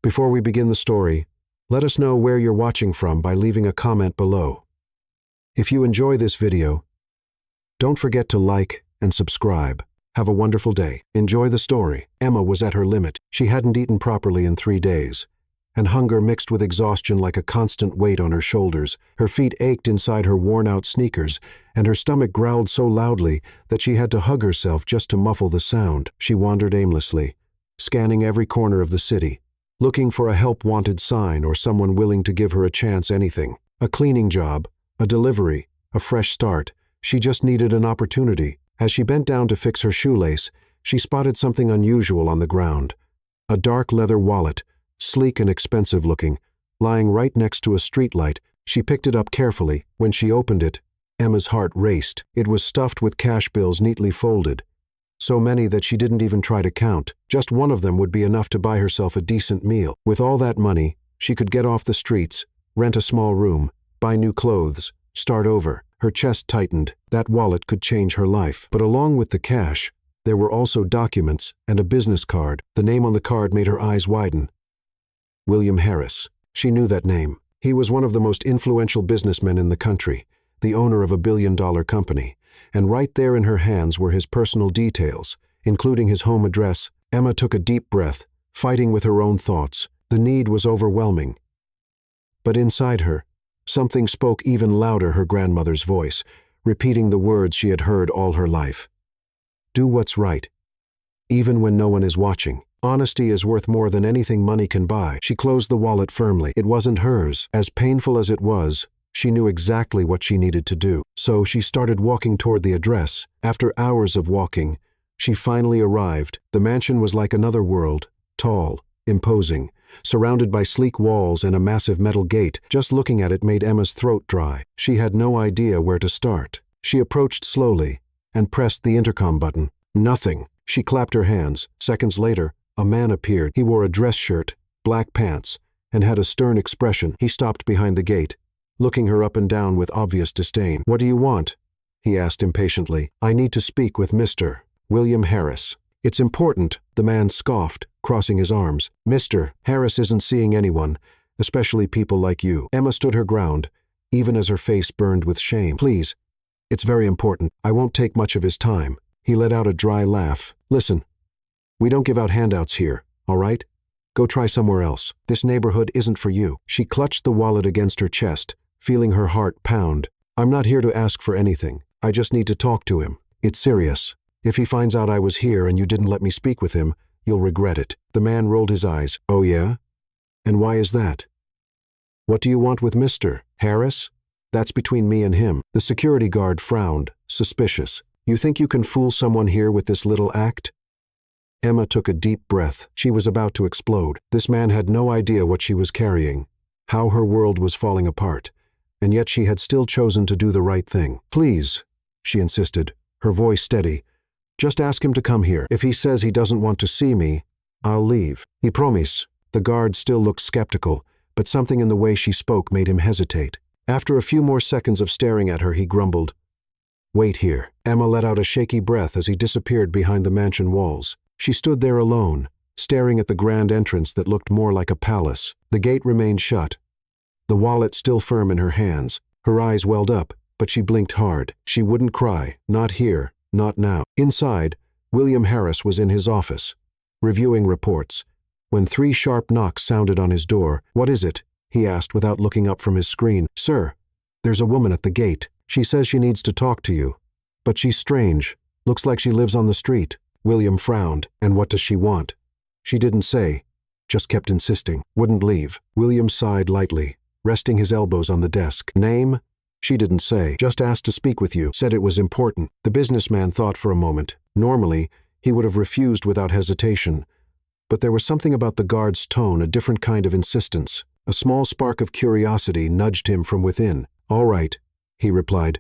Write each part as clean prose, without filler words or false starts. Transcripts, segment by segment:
Before we begin the story, let us know where you're watching from by leaving a comment below. If you enjoy this video, don't forget to like and subscribe. Have a wonderful day. Enjoy the story. Emma was at her limit. She hadn't eaten properly in 3 days, and hunger mixed with exhaustion like a constant weight on her shoulders. Her feet ached inside her worn-out sneakers, and her stomach growled so loudly that she had to hug herself just to muffle the sound. She wandered aimlessly, scanning every corner of the city, looking for a help-wanted sign or someone willing to give her a chance. Anything. A cleaning job, a delivery, a fresh start. She just needed an opportunity. As she bent down to fix her shoelace, she spotted something unusual on the ground. A dark leather wallet, sleek and expensive-looking, lying right next to a streetlight. She picked it up carefully. When she opened it, Emma's heart raced. It was stuffed with cash bills neatly folded, so many that she didn't even try to count. Just one of them would be enough to buy herself a decent meal. With all that money, she could get off the streets, rent a small room, buy new clothes, start over. Her chest tightened. That wallet could change her life. But along with the cash, there were also documents and a business card. The name on the card made her eyes widen. William Harris. She knew that name. He was one of the most influential businessmen in the country, the owner of a billion-dollar company. And right there in her hands were his personal details, including his home address. Emma took a deep breath, fighting with her own thoughts. The need was overwhelming. But inside her, something spoke even louder, her grandmother's voice, repeating the words she had heard all her life. Do what's right, even when no one is watching. Honesty is worth more than anything money can buy. She closed the wallet firmly. It wasn't hers. As painful as it was, she knew exactly what she needed to do. So she started walking toward the address. After hours of walking, she finally arrived. The mansion was like another world, tall, imposing, surrounded by sleek walls and a massive metal gate. Just looking at it made Emma's throat dry. She had no idea where to start. She approached slowly and pressed the intercom button. Nothing. She clapped her hands. Seconds later, a man appeared. He wore a dress shirt, black pants, and had a stern expression. He stopped behind the gate, looking her up and down with obvious disdain. What do you want? He asked impatiently. I need to speak with Mr. William Harris. It's important, the man scoffed, crossing his arms. Mr. Harris isn't seeing anyone, especially people like you. Emma stood her ground, even as her face burned with shame. Please, it's very important. I won't take much of his time. He let out a dry laugh. Listen, we don't give out handouts here, all right? Go try somewhere else. This neighborhood isn't for you. She clutched the wallet against her chest, feeling her heart pound. I'm not here to ask for anything. I just need to talk to him. It's serious. If he finds out I was here and you didn't let me speak with him, you'll regret it. The man rolled his eyes. Oh yeah? And why is that? What do you want with Mr. Harris? That's between me and him. The security guard frowned, suspicious. You think you can fool someone here with this little act? Emma took a deep breath. She was about to explode. This man had no idea what she was carrying, how her world was falling apart, and yet she had still chosen to do the right thing. Please, she insisted, her voice steady. Just ask him to come here. If he says he doesn't want to see me, I'll leave. He promise. The guard still looked skeptical, but something in the way she spoke made him hesitate. After a few more seconds of staring at her, he grumbled, Wait here. Emma let out a shaky breath as he disappeared behind the mansion walls. She stood there alone, staring at the grand entrance that looked more like a palace. The gate remained shut, the wallet still firm in her hands. Her eyes welled up, but she blinked hard. She wouldn't cry. Not here. Not now. Inside, William Harris was in his office, reviewing reports, when 3 sharp knocks sounded on his door. What is it? He asked without looking up from his screen. Sir, there's a woman at the gate. She says she needs to talk to you. But she's strange. Looks like she lives on the street. William frowned. And what does she want? She didn't say, just kept insisting. Wouldn't leave. William sighed lightly, resting his elbows on the desk. Name? She didn't say. Just asked to speak with you. Said it was important. The businessman thought for a moment. Normally, he would have refused without hesitation. But there was something about the guard's tone, a different kind of insistence. A small spark of curiosity nudged him from within. All right, he replied.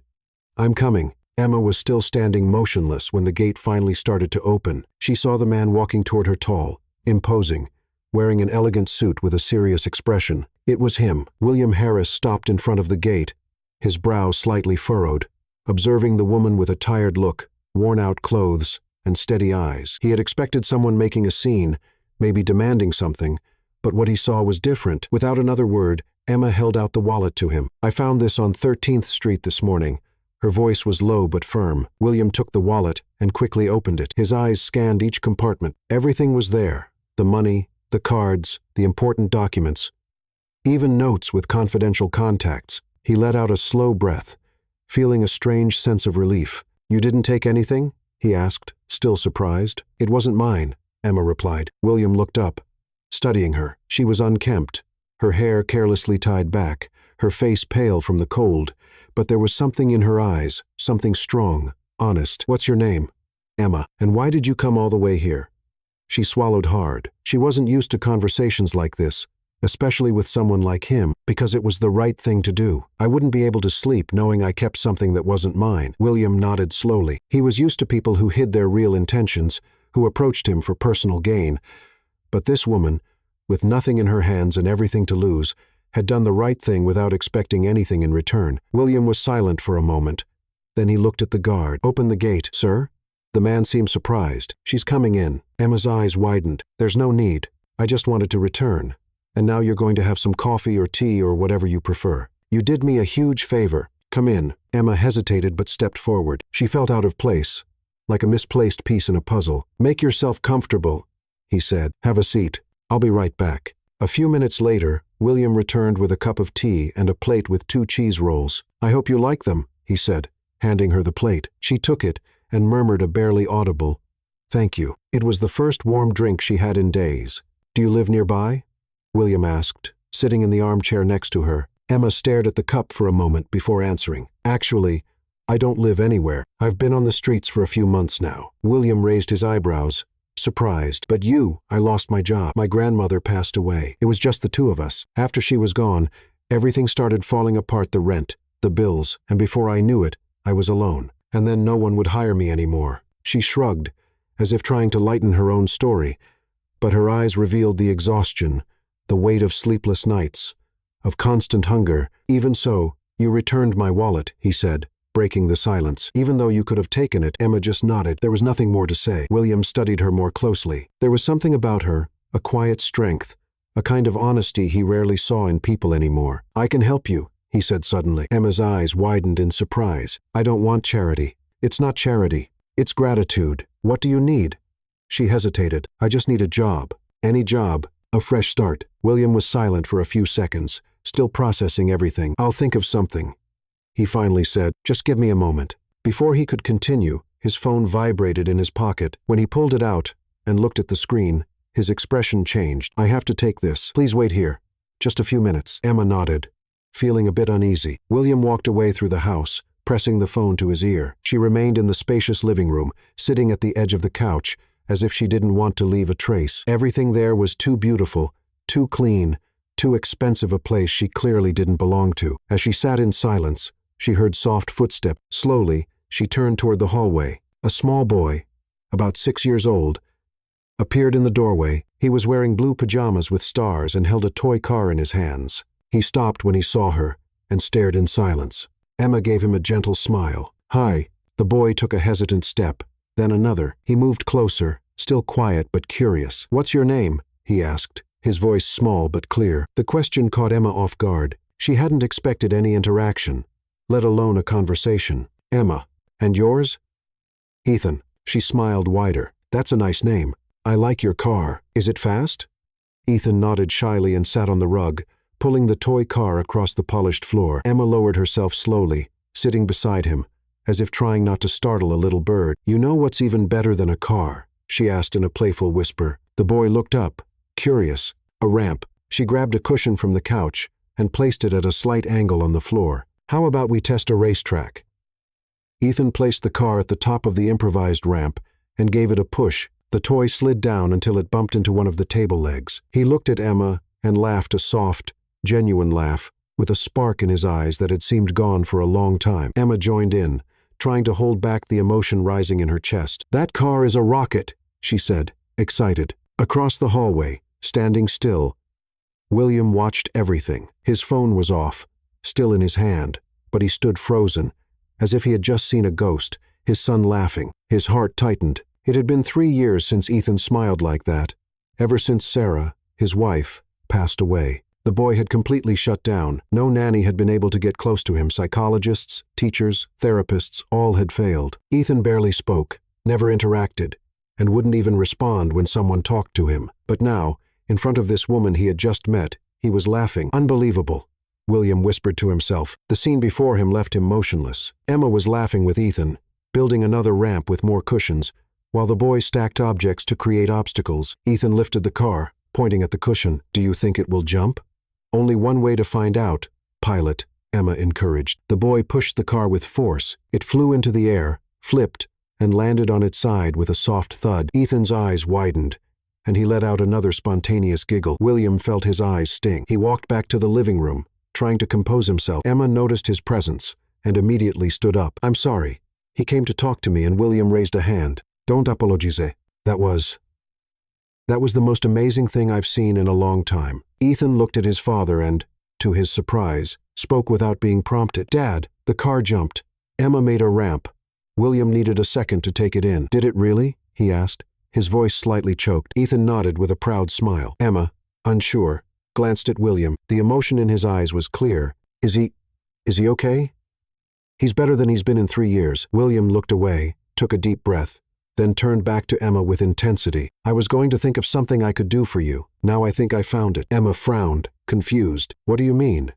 I'm coming. Emma was still standing motionless when the gate finally started to open. She saw the man walking toward her, tall, imposing, wearing an elegant suit with a serious expression. It was him. William Harris stopped in front of the gate, his brow slightly furrowed, observing the woman with a tired look, worn-out clothes, and steady eyes. He had expected someone making a scene, maybe demanding something, but what he saw was different. Without another word, Emma held out the wallet to him. "I found this on 13th Street this morning." Her voice was low but firm. William took the wallet and quickly opened it. His eyes scanned each compartment. Everything was there: the money, the cards, the important documents, even notes with confidential contacts. He let out a slow breath, feeling a strange sense of relief. "You didn't take anything?" he asked, still surprised. "It wasn't mine," Emma replied. William looked up, studying her. She was unkempt, her hair carelessly tied back, her face pale from the cold, but there was something in her eyes, something strong, honest. "What's your name?" "Emma." "And why did you come all the way here?" She swallowed hard. She wasn't used to conversations like this, especially with someone like him, because it was the right thing to do. "I wouldn't be able to sleep knowing I kept something that wasn't mine." William nodded slowly. He was used to people who hid their real intentions, who approached him for personal gain. But this woman, with nothing in her hands and everything to lose, had done the right thing without expecting anything in return. William was silent for a moment. Then he looked at the guard. "Open the gate, sir." The man seemed surprised. "She's coming in." Emma's eyes widened. "There's no need. I just wanted to return. And now you're going to have some coffee or tea or whatever you prefer. You did me a huge favor. Come in." Emma hesitated but stepped forward. She felt out of place, like a misplaced piece in a puzzle. "Make yourself comfortable," he said. "Have a seat. I'll be right back." A few minutes later, William returned with a cup of tea and a plate with 2 cheese rolls. "I hope you like them," he said, handing her the plate. She took it and murmured a barely audible, "Thank you." It was the first warm drink she had in days. "Do you live nearby?" William asked, sitting in the armchair next to her. Emma stared at the cup for a moment before answering. "Actually, I don't live anywhere. I've been on the streets for a few months now." William raised his eyebrows, surprised. "But you—" "I lost my job. My grandmother passed away. It was just the 2 of us. After she was gone, everything started falling apart: the rent, the bills, and before I knew it, I was alone. And then no one would hire me anymore." She shrugged, as if trying to lighten her own story, but her eyes revealed the exhaustion, the weight of sleepless nights, of constant hunger. "Even so, you returned my wallet," he said, breaking the silence. "Even though you could have taken it." Emma just nodded. There was nothing more to say. William studied her more closely. There was something about her, a quiet strength, a kind of honesty he rarely saw in people anymore. "I can help you," he said suddenly. Emma's eyes widened in surprise. "I don't want charity." "It's not charity. It's gratitude. What do you need?" She hesitated. "I just need a job. Any job. A fresh start." William was silent for a few seconds, still processing everything. "I'll think of something," he finally said. "Just give me a moment." Before he could continue, his phone vibrated in his pocket. When he pulled it out and looked at the screen, his expression changed. "I have to take this. Please wait here. Just a few minutes." Emma nodded, feeling a bit uneasy. William walked away through the house, pressing the phone to his ear. She remained in the spacious living room, sitting at the edge of the couch, as if she didn't want to leave a trace. Everything there was too beautiful, too clean, too expensive a place she clearly didn't belong to. As she sat in silence, she heard soft footsteps. Slowly, she turned toward the hallway. A small boy, about 6 years old, appeared in the doorway. He was wearing blue pajamas with stars and held a toy car in his hands. He stopped when he saw her and stared in silence. Emma gave him a gentle smile. "Hi." The boy took a hesitant step, then another. He moved closer, still quiet but curious. "What's your name?" he asked, his voice small but clear. The question caught Emma off guard. She hadn't expected any interaction, let alone a conversation. "Emma. And yours?" "Ethan." She smiled wider. "That's a nice name. I like your car. Is it fast?" Ethan nodded shyly and sat on the rug, pulling the toy car across the polished floor. Emma lowered herself slowly, sitting beside him, as if trying not to startle a little bird. "You know what's even better than a car?" she asked in a playful whisper. The boy looked up, curious. "A ramp." She grabbed a cushion from the couch and placed it at a slight angle on the floor. "How about we test a racetrack?" Ethan placed the car at the top of the improvised ramp and gave it a push. The toy slid down until it bumped into one of the table legs. He looked at Emma and laughed a soft, genuine laugh, with a spark in his eyes that had seemed gone for a long time. Emma joined in, trying to hold back the emotion rising in her chest. "That car is a rocket," she said, excited. Across the hallway, standing still, William watched everything. His phone was off, still in his hand, but he stood frozen, as if he had just seen a ghost, his son laughing. His heart tightened. It had been 3 years since Ethan smiled like that, ever since Sarah, his wife, passed away. The boy had completely shut down. No nanny had been able to get close to him. Psychologists, teachers, therapists, all had failed. Ethan barely spoke, never interacted, and wouldn't even respond when someone talked to him. But now, in front of this woman he had just met, he was laughing. Unbelievable, William whispered to himself. The scene before him left him motionless. Emma was laughing with Ethan, building another ramp with more cushions, while the boy stacked objects to create obstacles. Ethan lifted the car, pointing at the cushion. Do you think it will jump? Only one way to find out, pilot, Emma encouraged. The boy pushed the car with force. It flew into the air, flipped, and landed on its side with a soft thud. Ethan's eyes widened, and he let out another spontaneous giggle. William felt his eyes sting. He walked back to the living room, trying to compose himself. Emma noticed his presence and immediately stood up. I'm sorry. He came to talk to me, and William raised a hand. Don't apologize. That was the most amazing thing I've seen in a long time. Ethan looked at his father and, to his surprise, spoke without being prompted. Dad, the car jumped. Emma made a ramp. William needed a second to take it in. Did it really? He asked, his voice slightly choked. Ethan nodded with a proud smile. Emma, unsure, glanced at William. The emotion in his eyes was clear. Is he okay? He's better than he's been in 3 years. William looked away, took a deep breath, then turned back to Emma with intensity. I was going to think of something I could do for you. Now I think I found it. Emma frowned, confused. What do you mean?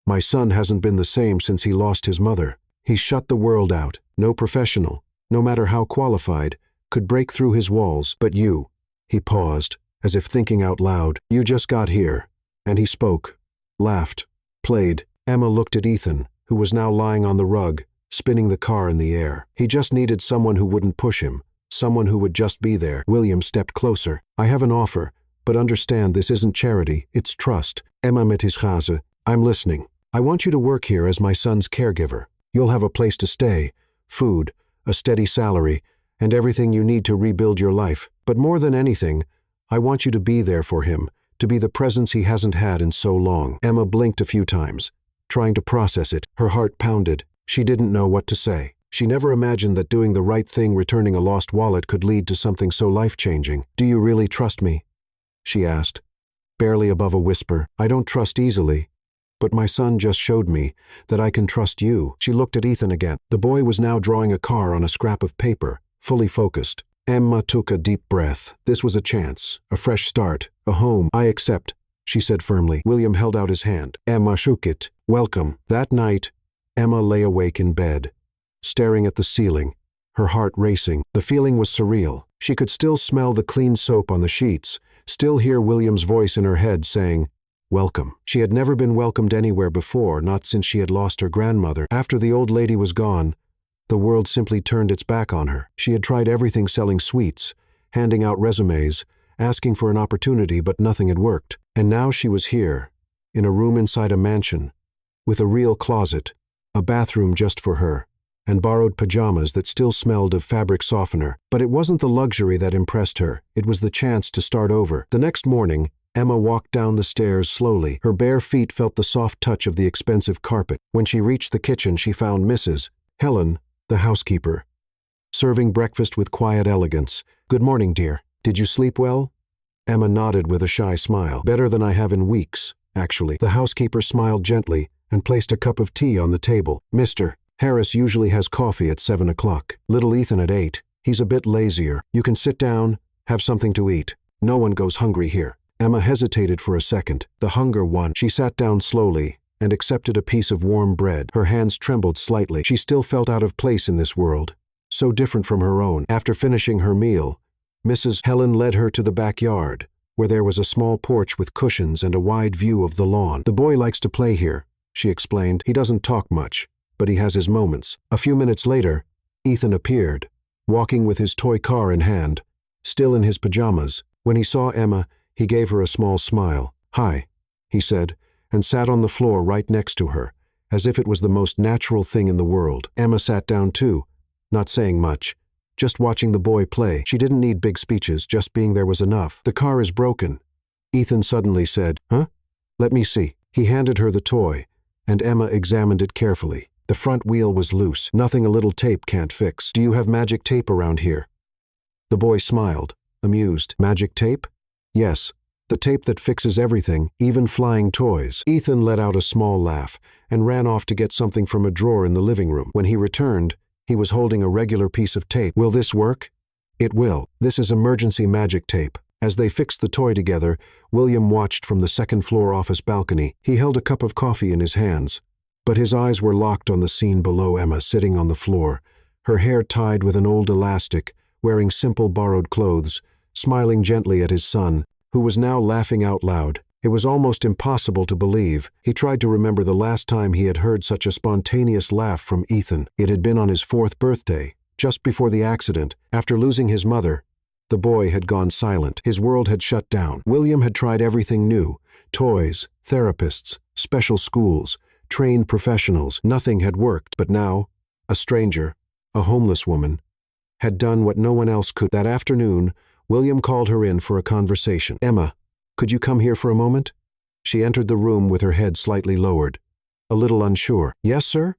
My son hasn't been the same since he lost his mother. He's shut the world out. No professional, no matter how qualified, could break through his walls. But you, he paused, as if thinking out loud. You just got here. And he spoke, laughed, played. Emma looked at Ethan, who was now lying on the rug, spinning the car in the air. He just needed someone who wouldn't push him, someone who would just be there. William stepped closer. I have an offer, but understand this isn't charity, it's trust. Emma met his Hase. I'm listening. I want you to work here as my son's caregiver. You'll have a place to stay, food, a steady salary, and everything you need to rebuild your life. But more than anything, I want you to be there for him, to be the presence he hasn't had in so long. Emma blinked a few times, trying to process it. Her heart pounded. She didn't know what to say. She never imagined that doing the right thing, returning a lost wallet, could lead to something so life-changing. Do you really trust me? She asked, barely above a whisper. I don't trust easily, but my son just showed me that I can trust you. She looked at Ethan again. The boy was now drawing a car on a scrap of paper, fully focused. Emma took a deep breath. This was a chance, a fresh start, a home. I accept, she said firmly. William held out his hand. Emma shook it. Welcome. That night, Emma lay awake in bed, staring at the ceiling, her heart racing. The feeling was surreal. She could still smell the clean soap on the sheets, still hear William's voice in her head saying, welcome. She had never been welcomed anywhere before, not since she had lost her grandmother. After the old lady was gone, the world simply turned its back on her. She had tried everything, selling sweets, handing out resumes, asking for an opportunity, but nothing had worked. And now she was here, in a room inside a mansion, with a real closet, a bathroom just for her, and borrowed pajamas that still smelled of fabric softener. But it wasn't the luxury that impressed her, it was the chance to start over. The next morning, Emma walked down the stairs slowly. Her bare feet felt the soft touch of the expensive carpet. When she reached the kitchen, she found Mrs. Helen, the housekeeper, serving breakfast with quiet elegance. Good morning, dear. Did you sleep well? Emma nodded with a shy smile. Better than I have in weeks, actually. The housekeeper smiled gently and placed a cup of tea on the table. Mr. Harris usually has coffee at 7 o'clock. Little Ethan at 8. He's a bit lazier. You can sit down, have something to eat. No one goes hungry here. Emma hesitated for a second. The hunger won. She sat down slowly and accepted a piece of warm bread. Her hands trembled slightly. She still felt out of place in this world, so different from her own. After finishing her meal, Mrs. Helen led her to the backyard, where there was a small porch with cushions and a wide view of the lawn. The boy likes to play here, she explained. He doesn't talk much, but he has his moments. A few minutes later, Ethan appeared, walking with his toy car in hand, still in his pajamas. When he saw Emma, he gave her a small smile. Hi, he said, and sat on the floor right next to her, as if it was the most natural thing in the world. Emma sat down too, not saying much, just watching the boy play. She didn't need big speeches, just being there was enough. The car is broken, Ethan suddenly said. Huh? Let me see. He handed her the toy, and Emma examined it carefully. The front wheel was loose, nothing a little tape can't fix. Do you have magic tape around here? The boy smiled, amused. Magic tape? Yes, The tape that fixes everything, even flying toys. Ethan let out a small laugh and ran off to get something from a drawer in the living room. When he returned, he was holding a regular piece of tape. Will this work? It will. This is emergency magic tape. As they fixed the toy together, William watched from the second-floor office balcony. He held a cup of coffee in his hands, but his eyes were locked on the scene below. Emma sitting on the floor, her hair tied with an old elastic, wearing simple borrowed clothes, smiling gently at his son, who was now laughing out loud. It was almost impossible to believe. He tried to remember the last time he had heard such a spontaneous laugh from Ethan. It had been on his 4th birthday, just before the accident. After losing his mother, the boy had gone silent. His world had shut down. William had tried everything new: toys, therapists, special schools, trained professionals. Nothing had worked. But now, a stranger, a homeless woman, had done what no one else could. That afternoon, William called her in for a conversation. "Emma, could you come here for a moment?" She entered the room with her head slightly lowered, a little unsure. "Yes, sir?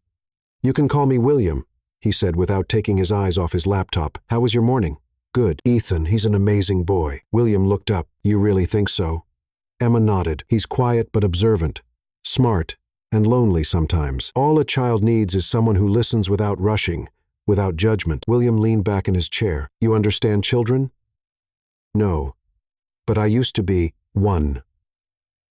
You can call me William," he said without taking his eyes off his laptop. "How was your morning?" "Good. Ethan, he's an amazing boy." William looked up. "You really think so?" Emma nodded. "He's quiet but observant, smart, and lonely sometimes. All a child needs is someone who listens without rushing, without judgment." William leaned back in his chair. "You understand children?" "No. But I used to be one.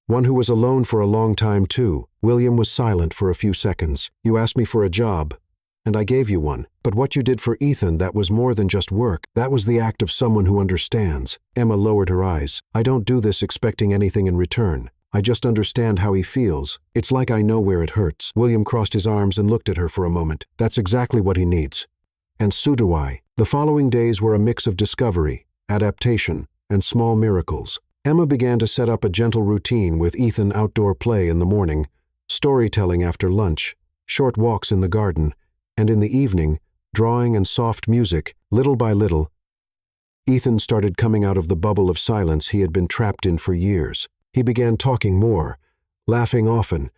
One who was alone for a long time, too." William was silent for a few seconds. "You asked me for a job, and I gave you one. But what you did for Ethan, that was more than just work. That was the act of someone who understands." Emma lowered her eyes. "I don't do this expecting anything in return. I just understand how he feels. It's like I know where it hurts." William crossed his arms and looked at her for a moment. "That's exactly what he needs. And so do I." The following days were a mix of discovery, adaptation, and small miracles. Emma began to set up a gentle routine with Ethan: outdoor play in the morning, storytelling after lunch, short walks in the garden, and in the evening, drawing and soft music. Little by little, Ethan started coming out of the bubble of silence he had been trapped in for years. He began talking more, laughing often,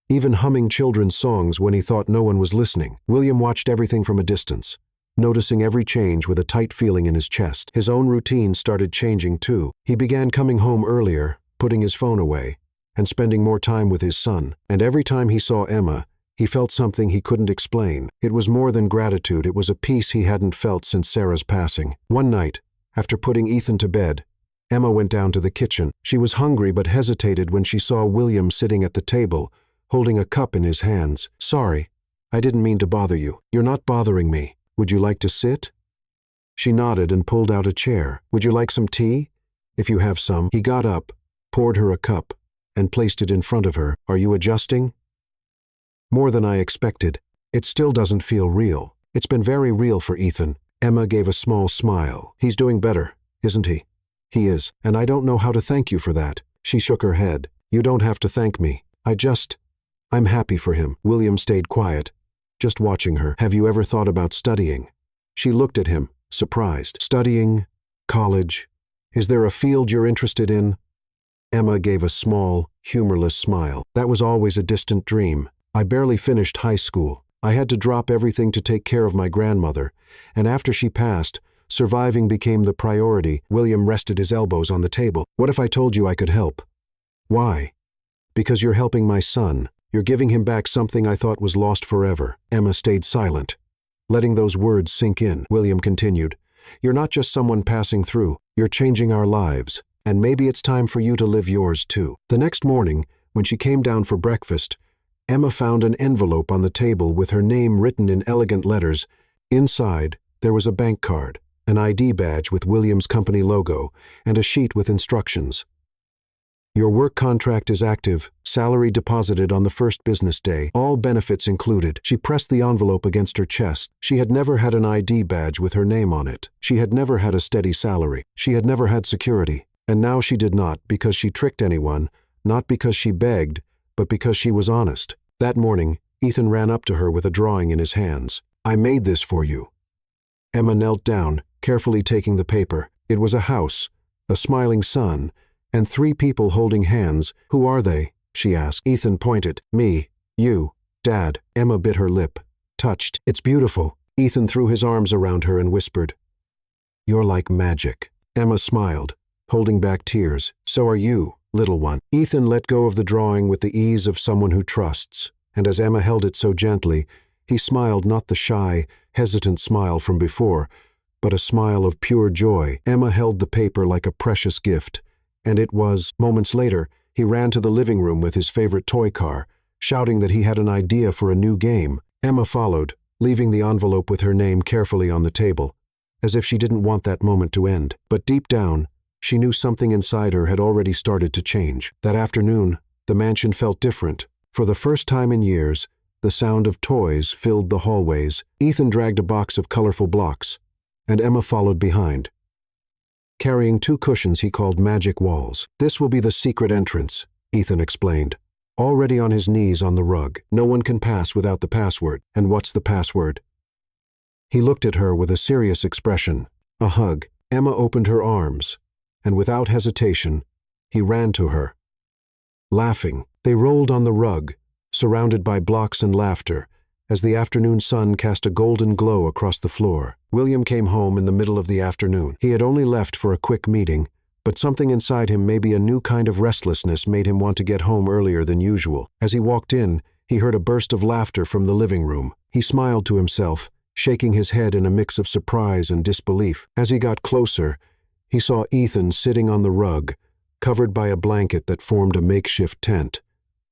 even humming children's songs when he thought no one was listening. William watched everything from a distance, noticing every change with a tight feeling in his chest. His own routine started changing too. He began coming home earlier, putting his phone away, and spending more time with his son. And every time he saw Emma, he felt something he couldn't explain. It was more than gratitude. It was a peace he hadn't felt since Sarah's passing. One night, after putting Ethan to bed, Emma went down to the kitchen. She was hungry but hesitated when she saw William sitting at the table, holding a cup in his hands. "Sorry, I didn't mean to bother you." "You're not bothering me. Would you like to sit?" She nodded and pulled out a chair. "Would you like some tea? If you have some." He got up, poured her a cup, and placed it in front of her. "Are you adjusting?" "More than I expected. It still doesn't feel real." "It's been very real for Ethan." Emma gave a small smile. "He's doing better, isn't he?" "He is, and I don't know how to thank you for that." She shook her head. "You don't have to thank me. I'm happy for him." William stayed quiet, just watching her. "Have you ever thought about studying?" She looked at him, surprised. "Studying? College? Is there a field you're interested in?" Emma gave a small, humorless smile. "That was always a distant dream. I barely finished high school. I had to drop everything to take care of my grandmother, and after she passed, surviving became the priority." William rested his elbows on the table. "What if I told you I could help?" "Why?" "Because you're helping my son. You're giving him back something I thought was lost forever." Emma stayed silent, letting those words sink in. William continued, "You're not just someone passing through. You're changing our lives, and maybe it's time for you to live yours too." The next morning, when she came down for breakfast, Emma found an envelope on the table with her name written in elegant letters. Inside, there was a bank card, an ID badge with William's company logo, and a sheet with instructions. "Your work contract is active, salary deposited on the first business day, all benefits included." She pressed the envelope against her chest. She had never had an ID badge with her name on it. She had never had a steady salary. She had never had security. And now she did not, because she tricked anyone, not because she begged, but because she was honest. That morning, Ethan ran up to her with a drawing in his hands. "I made this for you." Emma knelt down, carefully taking the paper. It was a house, a smiling sun, and 3 people holding hands. "Who are they?" she asked. Ethan pointed. "Me, you, Dad." Emma bit her lip, touched. "It's beautiful." Ethan threw his arms around her and whispered, "You're like magic." Emma smiled. holding back tears. "So are you, little one." Ethan let go of the drawing with the ease of someone who trusts, and as Emma held it so gently, he smiled, not the shy, hesitant smile from before, but a smile of pure joy. Emma held the paper like a precious gift, and it was. Moments later, he ran to the living room with his favorite toy car, shouting that he had an idea for a new game. Emma followed, leaving the envelope with her name carefully on the table, as if she didn't want that moment to end. But deep down, she knew something inside her had already started to change. That afternoon, the mansion felt different. For the first time in years, the sound of toys filled the hallways. Ethan dragged a box of colorful blocks, and Emma followed behind, carrying 2 cushions he called magic walls. "This will be the secret entrance," Ethan explained, already on his knees on the rug. "No one can pass without the password." "And what's the password?" He looked at her with a serious expression. A hug. Emma opened her arms, and without hesitation, he ran to her. Laughing, they rolled on the rug, surrounded by blocks and laughter, as the afternoon sun cast a golden glow across the floor. William came home in the middle of the afternoon. He had only left for a quick meeting, but something inside him, maybe a new kind of restlessness, made him want to get home earlier than usual. As he walked in, he heard a burst of laughter from the living room. He smiled to himself, shaking his head in a mix of surprise and disbelief. As he got closer, he saw Ethan sitting on the rug, covered by a blanket that formed a makeshift tent,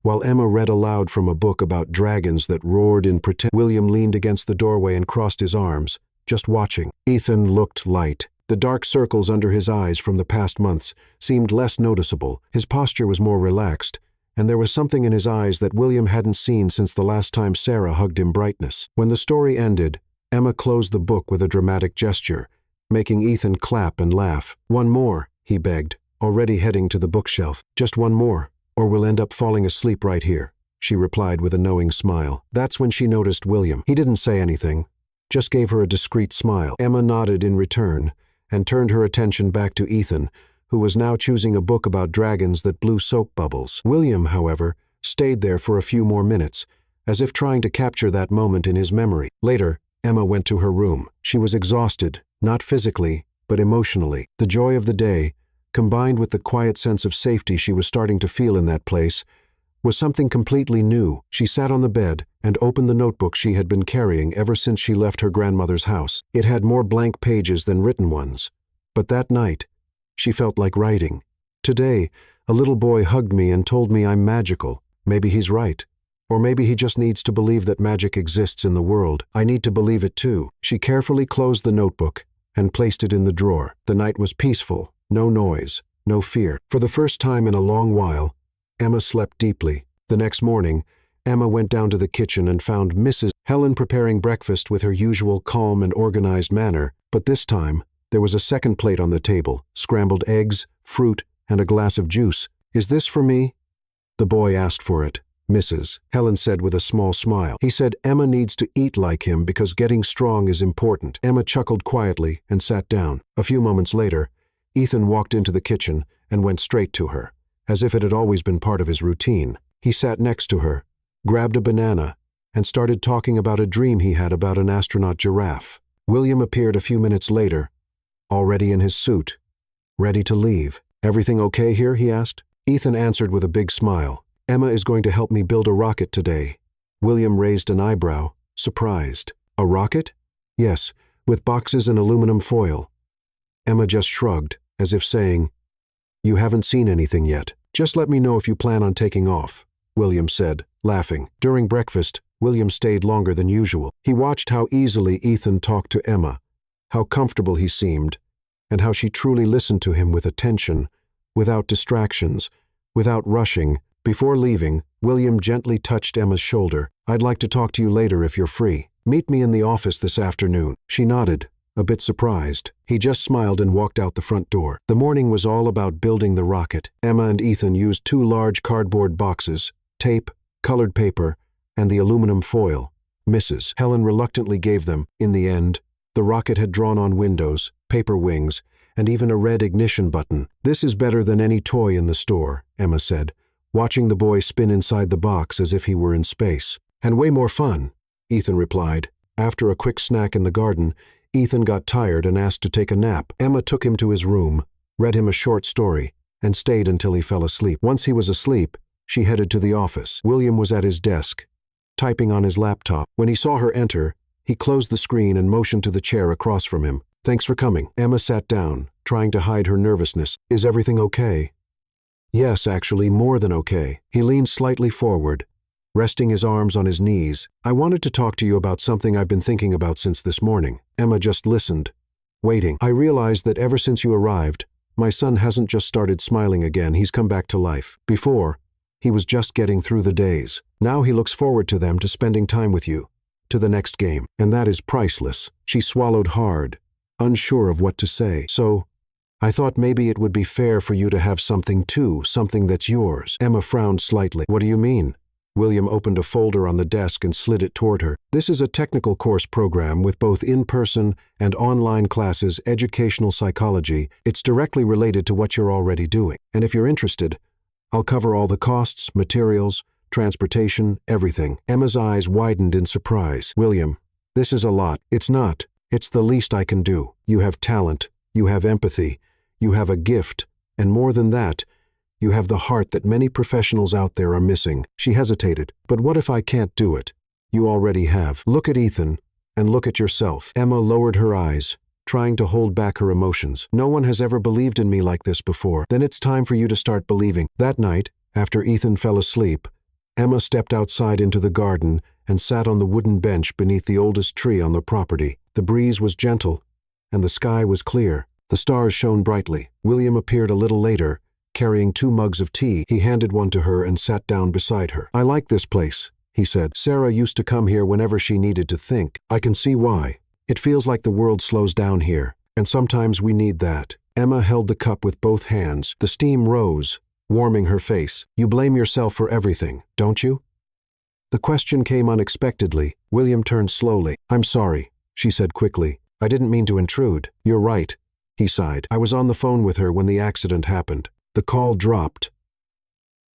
while Emma read aloud from a book about dragons that roared in pretend. William leaned against the doorway and crossed his arms, just watching. Ethan looked light. The dark circles under his eyes from the past months seemed less noticeable. His posture was more relaxed, and there was something in his eyes that William hadn't seen since the last time Sarah hugged him. Brightness. When the story ended, Emma closed the book with a dramatic gesture, making Ethan clap and laugh. "One more," he begged, already heading to the bookshelf. "Just one more, or we'll end up falling asleep right here," she replied with a knowing smile. That's when she noticed William. He didn't say anything, just gave her a discreet smile. Emma nodded in return and turned her attention back to Ethan, who was now choosing a book about dragons that blew soap bubbles. William, however, stayed there for a few more minutes, as if trying to capture that moment in his memory. Later, Emma went to her room. She was exhausted, not physically, but emotionally. The joy of the day, combined with the quiet sense of safety she was starting to feel in that place, was something completely new. She sat on the bed and opened the notebook she had been carrying ever since she left her grandmother's house. It had more blank pages than written ones, but that night, she felt like writing. "Today, a little boy hugged me and told me I'm magical. Maybe he's right. Or maybe he just needs to believe that magic exists in the world. I need to believe it too." She carefully closed the notebook and placed it in the drawer. The night was peaceful. No noise, no fear. For the first time in a long while, Emma slept deeply. The next morning, Emma went down to the kitchen and found Mrs. Helen preparing breakfast with her usual calm and organized manner, but this time, there was a second plate on the table, scrambled eggs, fruit, and a glass of juice. "Is this for me?" The boy asked for it. "Mrs. Helen said with a small smile. "He said Emma needs to eat like him because getting strong is important." Emma chuckled quietly and sat down. A few moments later, Ethan walked into the kitchen and went straight to her, as if it had always been part of his routine. He sat next to her, grabbed a banana, and started talking about a dream he had about an astronaut giraffe. William appeared a few minutes later, already in his suit, ready to leave. "Everything okay here?" he asked. Ethan answered with a big smile. "Emma is going to help me build a rocket today." William raised an eyebrow, surprised. "A rocket?" "Yes, with boxes and aluminum foil." Emma just shrugged, as if saying, "You haven't seen anything yet. Just let me know if you plan on taking off," William said, laughing. During breakfast, William stayed longer than usual. He watched how easily Ethan talked to Emma, how comfortable he seemed, and how she truly listened to him with attention, without distractions, without rushing. Before leaving, William gently touched Emma's shoulder. "I'd like to talk to you later if you're free. Meet me in the office this afternoon." She nodded, a bit surprised. He just smiled and walked out the front door. The morning was all about building the rocket. Emma and Ethan used 2 large cardboard boxes, tape, colored paper, and the aluminum foil. Mrs. Helen reluctantly gave them. In the end, the rocket had drawn on windows, paper wings, and even a red ignition button. "This is better than any toy in the store," Emma said, watching the boy spin inside the box as if he were in space. "And way more fun," Ethan replied. After a quick snack in the garden, Ethan got tired and asked to take a nap. Emma took him to his room, read him a short story, and stayed until he fell asleep. Once he was asleep, she headed to the office. William was at his desk, typing on his laptop. When he saw her enter, he closed the screen and motioned to the chair across from him. "Thanks for coming." Emma sat down, trying to hide her nervousness. "Is everything okay?" "Yes, actually, more than okay." He leaned slightly forward, resting his arms on his knees. "I wanted to talk to you about something I've been thinking about since this morning." Emma just listened, waiting. "I realized that ever since you arrived, my son hasn't just started smiling again, he's come back to life. Before, he was just getting through the days. Now he looks forward to them, to spending time with you, to the next game. And that is priceless." She swallowed hard, unsure of what to say. "So, I thought maybe it would be fair for you to have something too, something that's yours." Emma frowned slightly. "What do you mean?" William opened a folder on the desk and slid it toward her. "This is a technical course program with both in-person and online classes, educational psychology. It's directly related to what you're already doing. And if you're interested, I'll cover all the costs, materials, transportation, everything." Emma's eyes widened in surprise. "William, this is a lot." "It's not. It's the least I can do. You have talent. You have empathy. You have a gift. And more than that, you have the heart that many professionals out there are missing." She hesitated. "But what if I can't do it?" "You already have. Look at Ethan, and look at yourself." Emma lowered her eyes, trying to hold back her emotions. "No one has ever believed in me like this before." "Then it's time for you to start believing." That night, after Ethan fell asleep, Emma stepped outside into the garden and sat on the wooden bench beneath the oldest tree on the property. The breeze was gentle, and the sky was clear. The stars shone brightly. William appeared a little later, carrying 2 mugs of tea. He handed one to her and sat down beside her. "I like this place," he said. "Sarah used to come here whenever she needed to think. I can see why. It feels like the world slows down here, and sometimes we need that." Emma held the cup with both hands. The steam rose, warming her face. "You blame yourself for everything, don't you?" The question came unexpectedly. William turned slowly. "I'm sorry," she said quickly. "I didn't mean to intrude." "You're right," he sighed. "I was on the phone with her when the accident happened." The call dropped,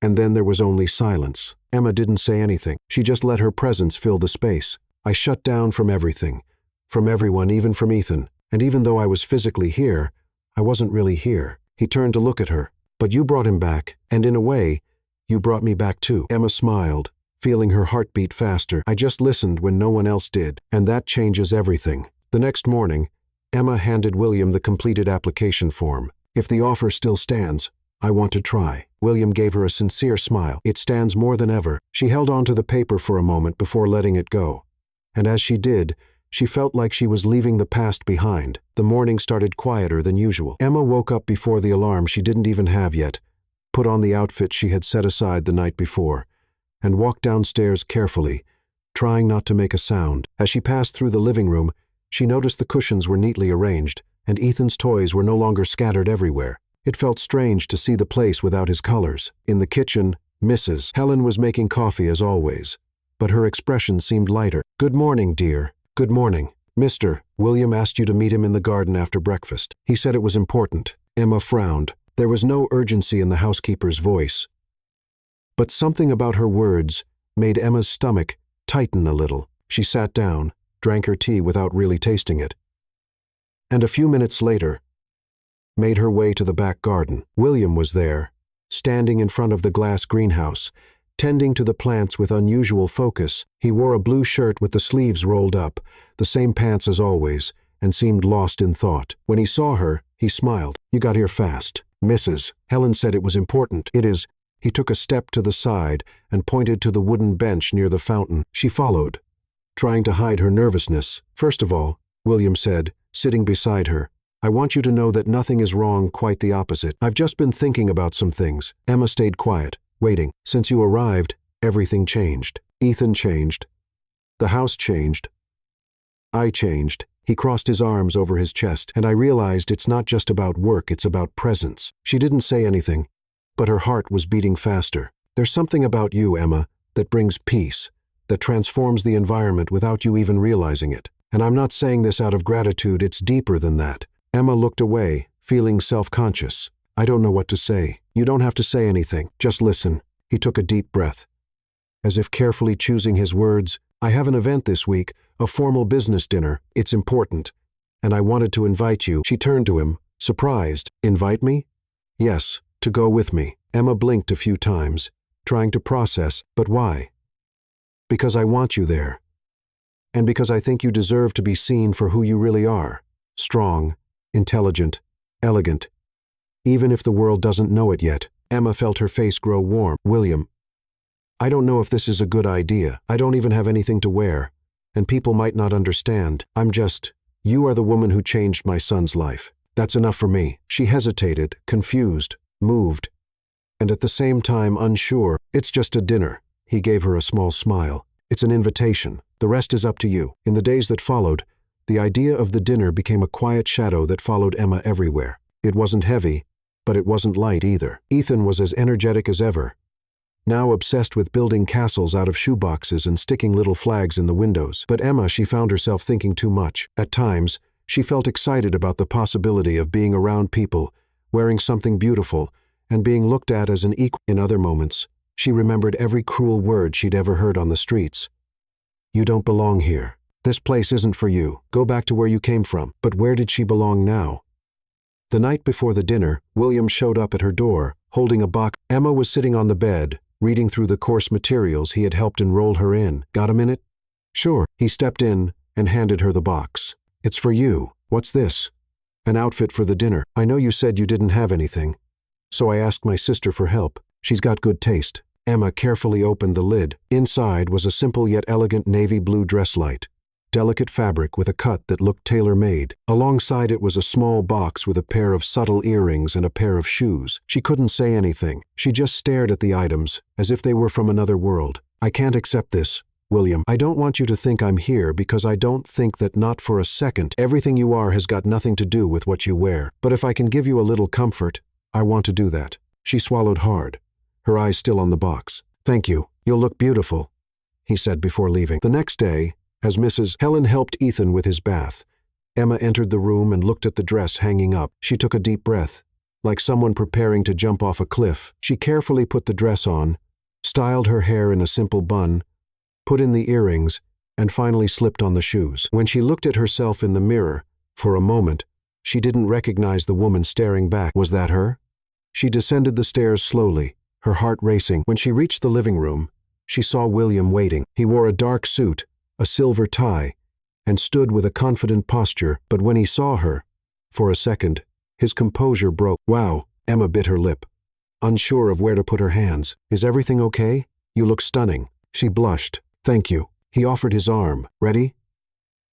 and then there was only silence. Emma didn't say anything. She just let her presence fill the space. "I shut down from everything, from everyone, even from Ethan. And even though I was physically here, I wasn't really here." He turned to look at her. "But you brought him back, and in a way, you brought me back too." Emma smiled, feeling her heart beat faster. "I just listened when no one else did, and that changes everything." The next morning, Emma handed William the completed application form. "If the offer still stands, I want to try." William gave her a sincere smile. "It stands more than ever." She held on to the paper for a moment before letting it go. And as she did, she felt like she was leaving the past behind. The morning started quieter than usual. Emma woke up before the alarm she didn't even have yet, put on the outfit she had set aside the night before, and walked downstairs carefully, trying not to make a sound. As she passed through the living room, she noticed the cushions were neatly arranged, and Ethan's toys were no longer scattered everywhere. It felt strange to see the place without his colors. In the kitchen, Mrs. Helen was making coffee as always, but her expression seemed lighter. "Good morning, dear." "Good morning. Mr. William asked you to meet him in the garden after breakfast. He said it was important." Emma frowned. There was no urgency in the housekeeper's voice, but something about her words made Emma's stomach tighten a little. She sat down, drank her tea without really tasting it, and a few minutes later, made her way to the back garden. William was there, standing in front of the glass greenhouse, tending to the plants with unusual focus. He wore a blue shirt with the sleeves rolled up, the same pants as always, and seemed lost in thought. When he saw her, he smiled. "You got here fast." "Mrs. Helen said it was important." "It is." He took a step to the side and pointed to the wooden bench near the fountain. She followed, trying to hide her nervousness. "First of all," William said, sitting beside her, "I want you to know that nothing is wrong, quite the opposite. I've just been thinking about some things." Emma stayed quiet, waiting. "Since you arrived, everything changed. Ethan changed. The house changed. I changed." He crossed his arms over his chest, "and I realized it's not just about work, it's about presence." She didn't say anything, but her heart was beating faster. "There's something about you, Emma, that brings peace, that transforms the environment without you even realizing it. And I'm not saying this out of gratitude, it's deeper than that." Emma looked away, feeling self-conscious. "I don't know what to say." "You don't have to say anything, just listen." He took a deep breath, as if carefully choosing his words. "I have an event this week, a formal business dinner. It's important, and I wanted to invite you." She turned to him, Surprised. Invite me? Yes, to go with me. Emma blinked a few times, trying to process, but why? Because I want you there. And because I think you deserve to be seen for who you really are. Strong, intelligent, elegant. Even if the world doesn't know it yet. Emma felt her face grow warm. William, I don't know if this is a good idea. I don't even have anything to wear. And people might not understand. You are the woman who changed my son's life. That's enough for me. She hesitated, confused, moved, and at the same time unsure. It's just a dinner. He gave her a small smile. It's an invitation. The rest is up to you. In the days that followed, the idea of the dinner became a quiet shadow that followed Emma everywhere. It wasn't heavy, but it wasn't light either. Ethan was as energetic as ever, now obsessed with building castles out of shoeboxes and sticking little flags in the windows. But Emma, she found herself thinking too much. At times, she felt excited about the possibility of being around people, wearing something beautiful, and being looked at as an equal. In other moments, she remembered every cruel word she'd ever heard on the streets. You don't belong here. This place isn't for you. Go back to where you came from. But where did she belong now? The night before the dinner, William showed up at her door, holding a box. Emma was sitting on the bed, reading through the course materials he had helped enroll her in. Got a minute? Sure. He stepped in and handed her the box. It's for you. What's this? An outfit for the dinner. I know you said you didn't have anything, so I asked my sister for help. She's got good taste. Emma carefully opened the lid. Inside was a simple yet elegant navy blue dress light. Delicate fabric with a cut that looked tailor-made. Alongside it was a small box with a pair of subtle earrings and a pair of shoes. She couldn't say anything. She just stared at the items, as if they were from another world. I can't accept this, William. I don't want you to think I'm here because I don't think that, not for a second. Everything you are has got nothing to do with what you wear. But if I can give you a little comfort, I want to do that. She swallowed hard, her eyes still on the box. Thank you. You'll look beautiful, he said before leaving. The next day, as Mrs. Helen helped Ethan with his bath, Emma entered the room and looked at the dress hanging up. She took a deep breath, like someone preparing to jump off a cliff. She carefully put the dress on, styled her hair in a simple bun, put in the earrings, and finally slipped on the shoes. When she looked at herself in the mirror, for a moment, she didn't recognize the woman staring back. Was that her? She descended the stairs slowly, her heart racing. When she reached the living room, she saw William waiting. He wore a dark suit, a silver tie, and stood with a confident posture. But when he saw her, for a second, his composure broke. Wow, Emma bit her lip, unsure of where to put her hands. Is everything okay? You look stunning. She blushed. Thank you. He offered his arm. Ready?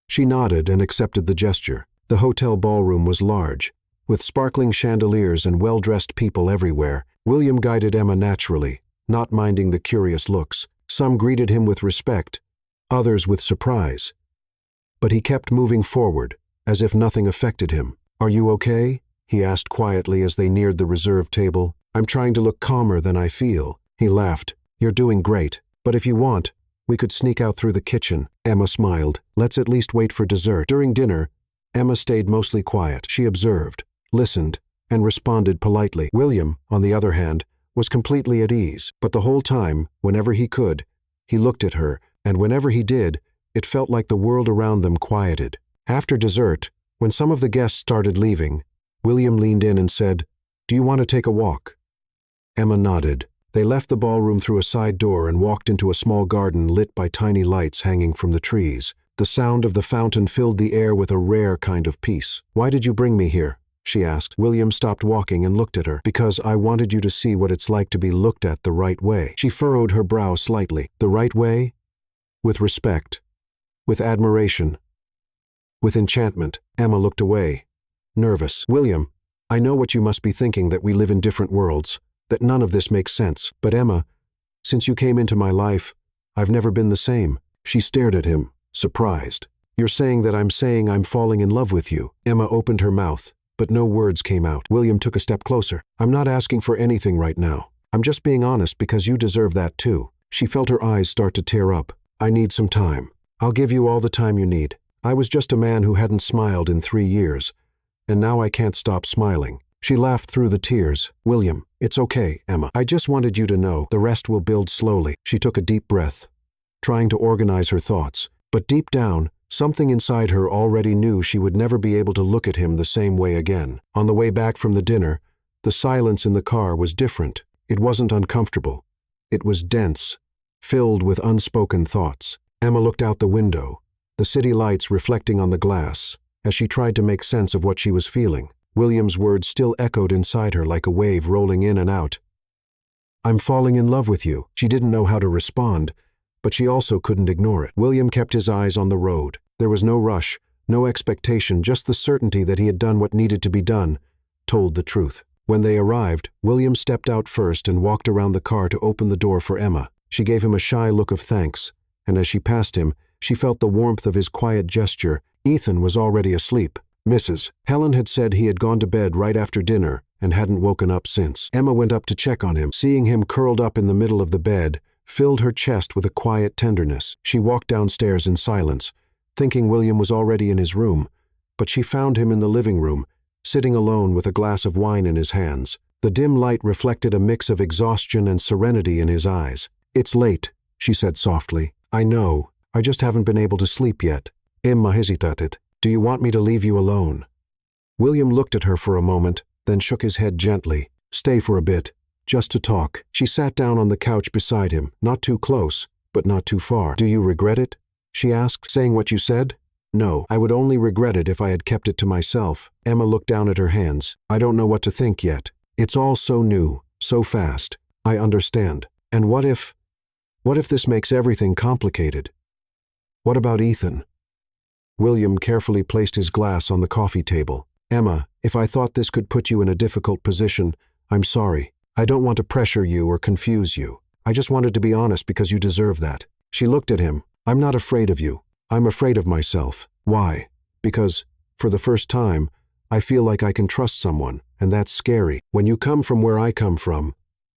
She nodded and accepted the gesture. The hotel ballroom was large, with sparkling chandeliers and well-dressed people everywhere. William guided Emma naturally, not minding the curious looks. Some greeted him with respect, others with surprise. But he kept moving forward, as if nothing affected him. Are you okay? He asked quietly as they neared the reserved table. I'm trying to look calmer than I feel. He laughed. You're doing great. But if you want, we could sneak out through the kitchen. Emma smiled. Let's at least wait for dessert. During dinner, Emma stayed mostly quiet. She observed, listened, and responded politely. William, on the other hand, was completely at ease. But the whole time, whenever he could, he looked at her, and whenever he did, it felt like the world around them quieted. After dessert, when some of the guests started leaving, William leaned in and said, Do you want to take a walk? Emma nodded. They left the ballroom through a side door and walked into a small garden lit by tiny lights hanging from the trees. The sound of the fountain filled the air with a rare kind of peace. Why did you bring me here? She asked. William stopped walking and looked at her. Because I wanted you to see what it's like to be looked at the right way. She furrowed her brow slightly. The right way? With respect, with admiration, with enchantment. Emma looked away, nervous. William, I know what you must be thinking, that we live in different worlds, that none of this makes sense. But Emma, since you came into my life, I've never been the same. She stared at him, surprised. You're saying that I'm saying I'm falling in love with you. Emma opened her mouth, but no words came out. William took a step closer. I'm not asking for anything right now. I'm just being honest because you deserve that too. She felt her eyes start to tear up. I need some time. I'll give you all the time you need. I was just a man who hadn't smiled in 3 years, and now I can't stop smiling. She laughed through the tears. William, it's okay, Emma. I just wanted you to know the rest will build slowly. She took a deep breath, trying to organize her thoughts, but deep down, Something inside her already knew she would never be able to look at him the same way again. On the way back from the dinner, the silence in the car was different. It wasn't uncomfortable. It was dense, filled with unspoken thoughts. Emma looked out the window, the city lights reflecting on the glass, as she tried to make sense of what she was feeling. William's words still echoed inside her like a wave rolling in and out. "I'm falling in love with you." She didn't know how to respond, but she also couldn't ignore it. William kept his eyes on the road. There was no rush, no expectation, just the certainty that he had done what needed to be done, told the truth. When they arrived, William stepped out first and walked around the car to open the door for Emma. She gave him a shy look of thanks, and as she passed him, she felt the warmth of his quiet gesture. Ethan was already asleep. Mrs. Helen had said he had gone to bed right after dinner and hadn't woken up since. Emma went up to check on him. Seeing him curled up in the middle of the bed filled her chest with a quiet tenderness. She walked downstairs in silence, thinking William was already in his room, but she found him in the living room, sitting alone with a glass of wine in his hands. The dim light reflected a mix of exhaustion and serenity in his eyes. "It's late," she said softly. "I know. I just haven't been able to sleep yet." Emma hesitated. "Do you want me to leave you alone?" William looked at her for a moment, then shook his head gently. "Stay for a bit, just to talk." She sat down on the couch beside him, not too close, but not too far. "Do you regret it?" she asked, "saying what you said?" "No, I would only regret it if I had kept it to myself." Emma looked down at her hands. "I don't know what to think yet. It's all so new, so fast. I understand. And what if this makes everything complicated? What about Ethan?" William carefully placed his glass on the coffee table. "Emma, if I thought this could put you in a difficult position, I'm sorry. I don't want to pressure you or confuse you. I just wanted to be honest because you deserve that." She looked at him. "I'm not afraid of you. I'm afraid of myself." "Why?" "Because, for the first time, I feel like I can trust someone, and that's scary. When you come from where I come from,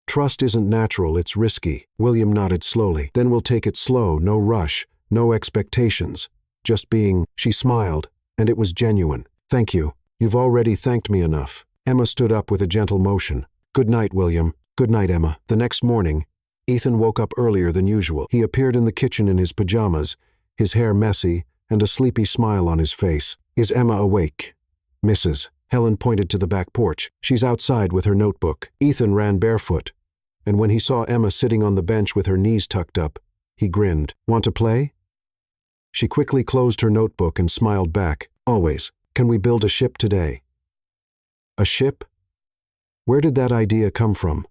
trust isn't natural, it's risky." William nodded slowly. "Then we'll take it slow, no rush, no expectations. Just being." She smiled, and it was genuine. "Thank you. You've already thanked me enough." Emma stood up with a gentle motion. "Good night, William." "Good night, Emma." The next morning, Ethan woke up earlier than usual. He appeared in the kitchen in his pajamas, his hair messy, and a sleepy smile on his face. "Is Emma awake?" "Mrs. Helen pointed to the back porch. "She's outside with her notebook." Ethan ran barefoot, and when he saw Emma sitting on the bench with her knees tucked up, he grinned. "Want to play?" She quickly closed her notebook and smiled back. "Always. Can we build a ship today?" "A ship? Where did that idea come from?"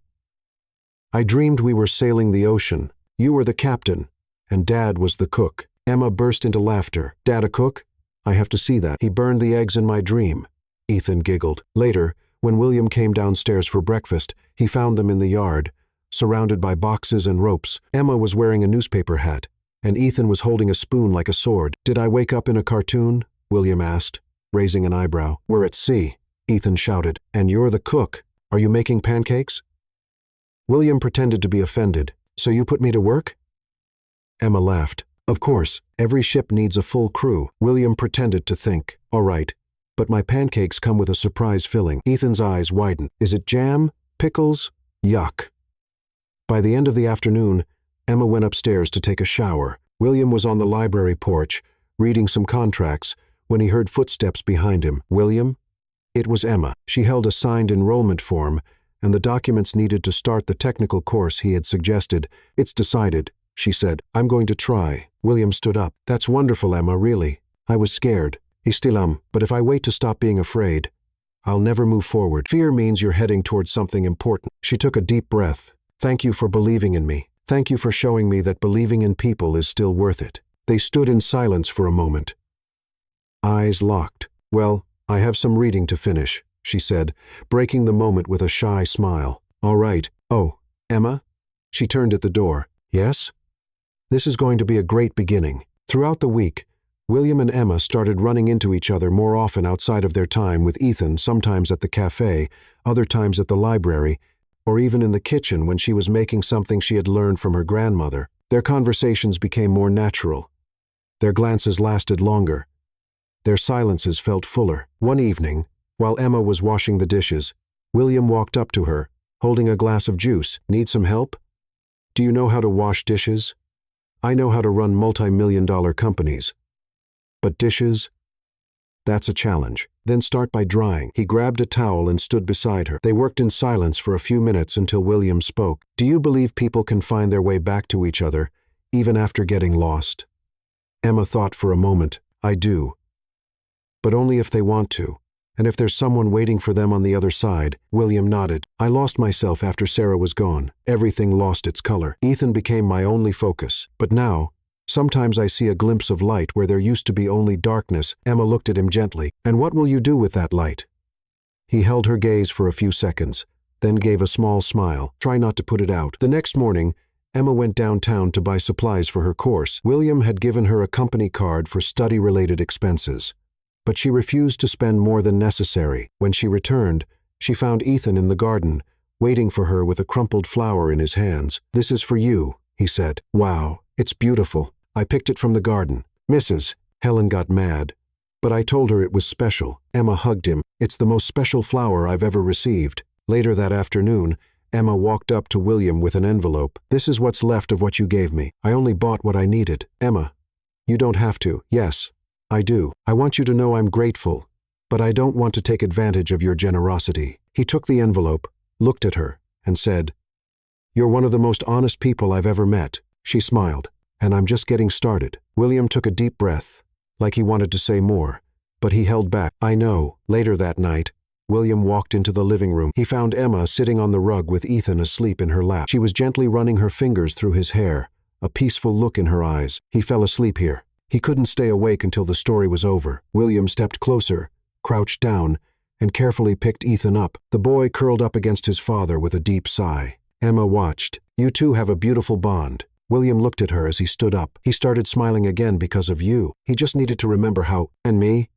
"I dreamed we were sailing the ocean. You were the captain, and Dad was the cook." Emma burst into laughter. "Dad a cook? I have to see that. He burned the eggs in my dream." Ethan giggled. Later, when William came downstairs for breakfast, he found them in the yard, surrounded by boxes and ropes. Emma was wearing a newspaper hat, and Ethan was holding a spoon like a sword. "Did I wake up in a cartoon?" William asked, raising an eyebrow. "We're at sea," Ethan shouted. "And you're the cook. Are you making pancakes?" William pretended to be offended. "So you put me to work?" Emma laughed. "Of course, every ship needs a full crew." William pretended to think. "All right, but my pancakes come with a surprise filling." Ethan's eyes widened. "Is it jam? Pickles? Yuck." By the end of the afternoon, Emma went upstairs to take a shower. William was on the library porch, reading some contracts, when he heard footsteps behind him. "William?" It was Emma. She held a signed enrollment form, and the documents needed to start the technical course he had suggested. "It's decided," she said. "I'm going to try." William stood up. "That's wonderful, Emma, really. I was scared. I still am, but if I wait to stop being afraid, I'll never move forward. Fear means you're heading towards something important." She took a deep breath. "Thank you for believing in me. Thank you for showing me that believing in people is still worth it." They stood in silence for a moment, eyes locked. "Well, I have some reading to finish," she said, breaking the moment with a shy smile. "All right. Oh, Emma?" She turned at the door. "Yes?" "This is going to be a great beginning." Throughout the week, William and Emma started running into each other more often outside of their time, with Ethan sometimes at the cafe, other times at the library, or even in the kitchen when she was making something she had learned from her grandmother. Their conversations became more natural. Their glances lasted longer. Their silences felt fuller. One evening, while Emma was washing the dishes, William walked up to her, holding a glass of juice. "Need some help? Do you know how to wash dishes? I know how to run multi-million-dollar companies. But dishes? That's a challenge. Then start by drying. He grabbed a towel and stood beside her. They worked in silence for a few minutes until William spoke. Do you believe people can find their way back to each other, even after getting lost? Emma thought for a moment. I do. But only if they want to. And if there's someone waiting for them on the other side. William nodded. I lost myself after Sarah was gone. Everything lost its color. Ethan became my only focus. But now, sometimes I see a glimpse of light where there used to be only darkness. Emma looked at him gently. And what will you do with that light? He held her gaze for a few seconds, then gave a small smile. Try not to put it out. The next morning, Emma went downtown to buy supplies for her course. William had given her a company card for study-related expenses, but she refused to spend more than necessary. When she returned, she found Ethan in the garden, waiting for her with a crumpled flower in his hands. This is for you, he said. Wow, it's beautiful. I picked it from the garden. Mrs. Helen got mad, but I told her it was special. Emma hugged him. It's the most special flower I've ever received. Later that afternoon, Emma walked up to William with an envelope. This is what's left of what you gave me. I only bought what I needed. Emma, you don't have to. Yes, I do. I want you to know I'm grateful, but I don't want to take advantage of your generosity. He took the envelope, looked at her, and said, You're one of the most honest people I've ever met. She smiled. And I'm just getting started. William took a deep breath, like he wanted to say more, but he held back. I know. Later that night, William walked into the living room. He found Emma sitting on the rug with Ethan asleep in her lap. She was gently running her fingers through his hair, a peaceful look in her eyes. He fell asleep here. He couldn't stay awake until the story was over. William stepped closer, crouched down, and carefully picked Ethan up. The boy curled up against his father with a deep sigh. Emma watched. You two have a beautiful bond. William looked at her as he stood up. He started smiling again because of you. He just needed to remember how. And me?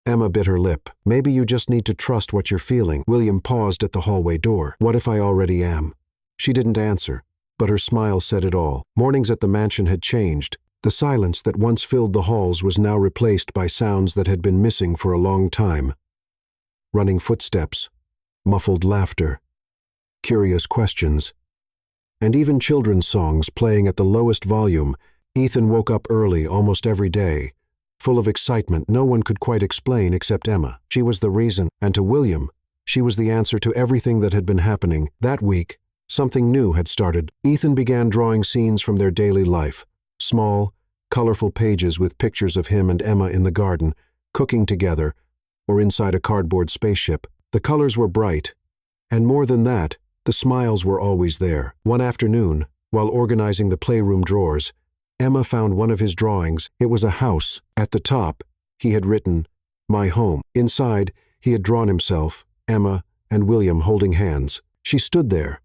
Emma bit her lip. Maybe you just need to trust what you're feeling. William paused at the hallway door. What if I already am? She didn't answer, but her smile said it all. Mornings at the mansion had changed. The silence that once filled the halls was now replaced by sounds that had been missing for a long time. Running footsteps, muffled laughter, curious questions, and even children's songs playing at the lowest volume. Ethan woke up early almost every day, full of excitement no one could quite explain except Emma. She was the reason, and to William, she was the answer to everything that had been happening. That week, something new had started. Ethan began drawing scenes from their daily life, small, colorful pages with pictures of him and Emma in the garden, cooking together, or inside a cardboard spaceship. The colors were bright, and more than that, the smiles were always there. One afternoon, while organizing the playroom drawers, Emma found one of his drawings. It was a house. At the top, he had written, My home. Inside, he had drawn himself, Emma, and William holding hands. She stood there,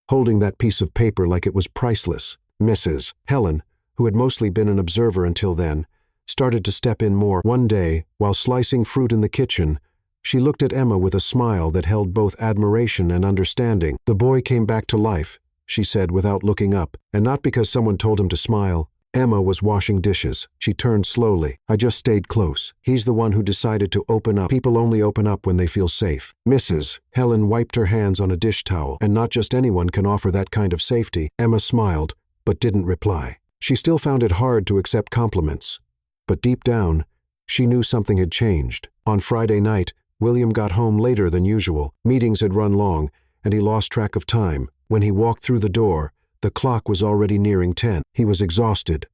holding that piece of paper like it was priceless. Mrs. Helen, who had mostly been an observer until then, started to step in more. One day, while slicing fruit in the kitchen, she looked at Emma with a smile that held both admiration and understanding. The boy came back to life, she said without looking up, and not because someone told him to smile. Emma was washing dishes. She turned slowly. I just stayed close. He's the one who decided to open up. People only open up when they feel safe. Mrs. Helen wiped her hands on a dish towel, and not just anyone can offer that kind of safety. Emma smiled, but didn't reply. She still found it hard to accept compliments, but deep down, she knew something had changed. On Friday night, William got home later than usual. Meetings had run long, and he lost track of time. When he walked through the door, the clock was already nearing 10. He was exhausted.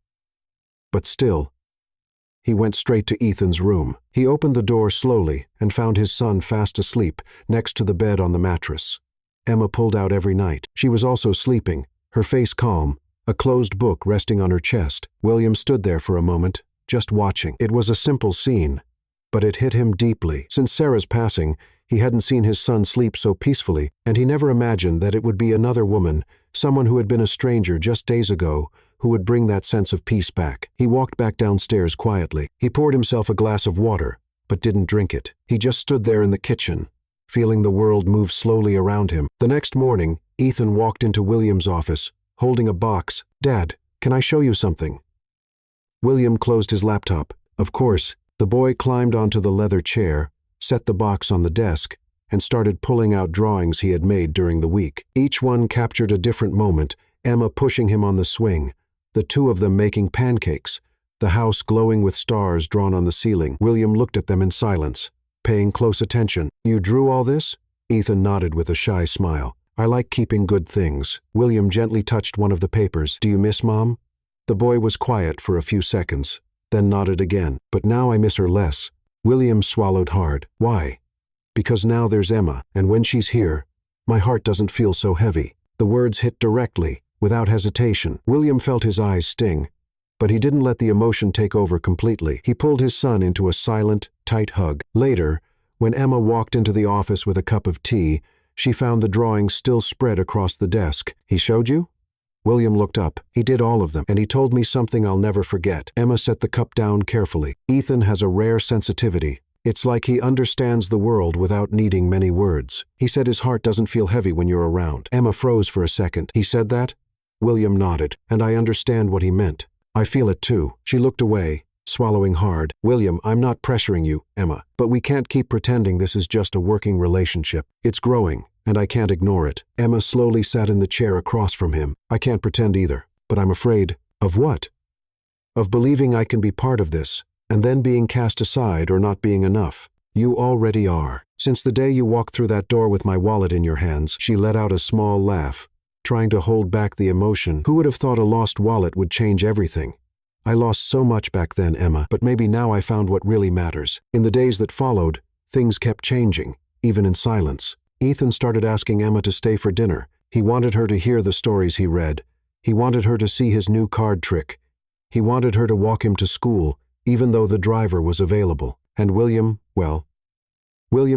But still, he went straight to Ethan's room. He opened the door slowly and found his son fast asleep, next to the bed on the mattress. Emma pulled out every night. She was also sleeping, her face calm, a closed book resting on her chest. William stood there for a moment, just watching. It was a simple scene, but it hit him deeply. Since Sarah's passing, he hadn't seen his son sleep so peacefully, and he never imagined that it would be another woman, someone who had been a stranger just days ago, who would bring that sense of peace back. He walked back downstairs quietly. He poured himself a glass of water, but didn't drink it. He just stood there in the kitchen, feeling the world move slowly around him. The next morning, Ethan walked into William's office, holding a box. Dad, can I show you something? William closed his laptop. Of course. The boy climbed onto the leather chair, set the box on the desk, and started pulling out drawings he had made during the week. Each one captured a different moment, Emma pushing him on the swing, the two of them making pancakes, the house glowing with stars drawn on the ceiling. William looked at them in silence, paying close attention. "You drew all this?" Ethan nodded with a shy smile. "I like keeping good things." William gently touched one of the papers. "Do you miss Mom?" The boy was quiet for a few seconds, then nodded again. "But now I miss her less." William swallowed hard. "Why?" "Because now there's Emma, and when she's here, my heart doesn't feel so heavy." The words hit directly, without hesitation. William felt his eyes sting, but he didn't let the emotion take over completely. He pulled his son into a silent, tight hug. Later, when Emma walked into the office with a cup of tea, she found the drawings still spread across the desk. "He showed you?" William looked up. "He did all of them, and he told me something I'll never forget." Emma set the cup down carefully. "Ethan has a rare sensitivity. It's like he understands the world without needing many words. He said his heart doesn't feel heavy when you're around." Emma froze for a second. "He said that?" William nodded. "And I understand what he meant. I feel it too." She looked away, swallowing hard. "William, I'm not pressuring you, Emma, but we can't keep pretending this is just a working relationship. It's growing, and I can't ignore it." Emma slowly sat in the chair across from him. "I can't pretend either, but I'm afraid." "Of what?" "Of believing I can be part of this, and then being cast aside or not being enough. You already are. Since the day you walked through that door with my wallet in your hands." She let out a small laugh, trying to hold back the emotion. "Who would have thought a lost wallet would change everything? I lost so much back then, Emma, but maybe now I found what really matters." In the days that followed, things kept changing, even in silence. Ethan started asking Emma to stay for dinner. He wanted her to hear the stories he read. He wanted her to see his new card trick. He wanted her to walk him to school, even though the driver was available. And William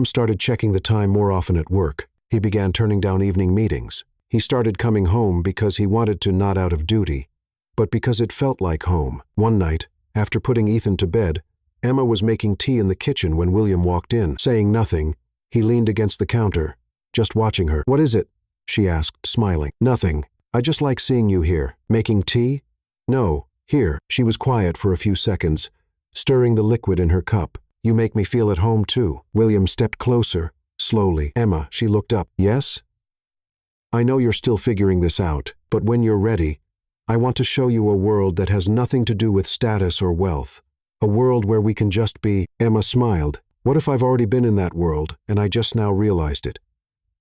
started checking the time more often at work. He began turning down evening meetings. He started coming home because he wanted to, not out of duty, but because it felt like home. One night, after putting Ethan to bed, Emma was making tea in the kitchen when William walked in. Saying nothing, he leaned against the counter, just watching her. "What is it?" she asked, smiling. "Nothing. I just like seeing you here." "Making tea?" "No, here." She was quiet for a few seconds, stirring the liquid in her cup. "You make me feel at home too." William stepped closer, slowly. "Emma," she looked up. "Yes?" "I know you're still figuring this out, but when you're ready, I want to show you a world that has nothing to do with status or wealth. A world where we can just be." Emma smiled. "What if I've already been in that world, and I just now realized it?"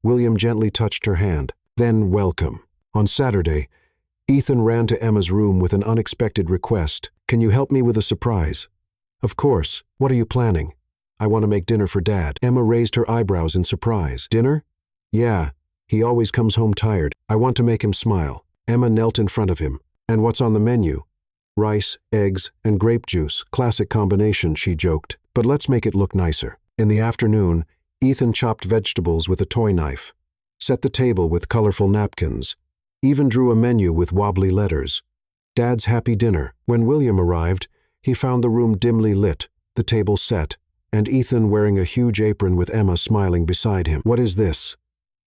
William gently touched her hand. "Then welcome." On Saturday, Ethan ran to Emma's room with an unexpected request. "Can you help me with a surprise?" "Of course. What are you planning?" "I want to make dinner for Dad." Emma raised her eyebrows in surprise. "Dinner?" "Yeah. He always comes home tired. I want to make him smile." Emma knelt in front of him. "And what's on the menu?" "Rice, eggs, and grape juice. Classic combination," she joked. "But let's make it look nicer." In the afternoon, Ethan chopped vegetables with a toy knife, set the table with colorful napkins, even drew a menu with wobbly letters. Dad's happy dinner. When William arrived, he found the room dimly lit, the table set, and Ethan wearing a huge apron with Emma smiling beside him. "What is this?"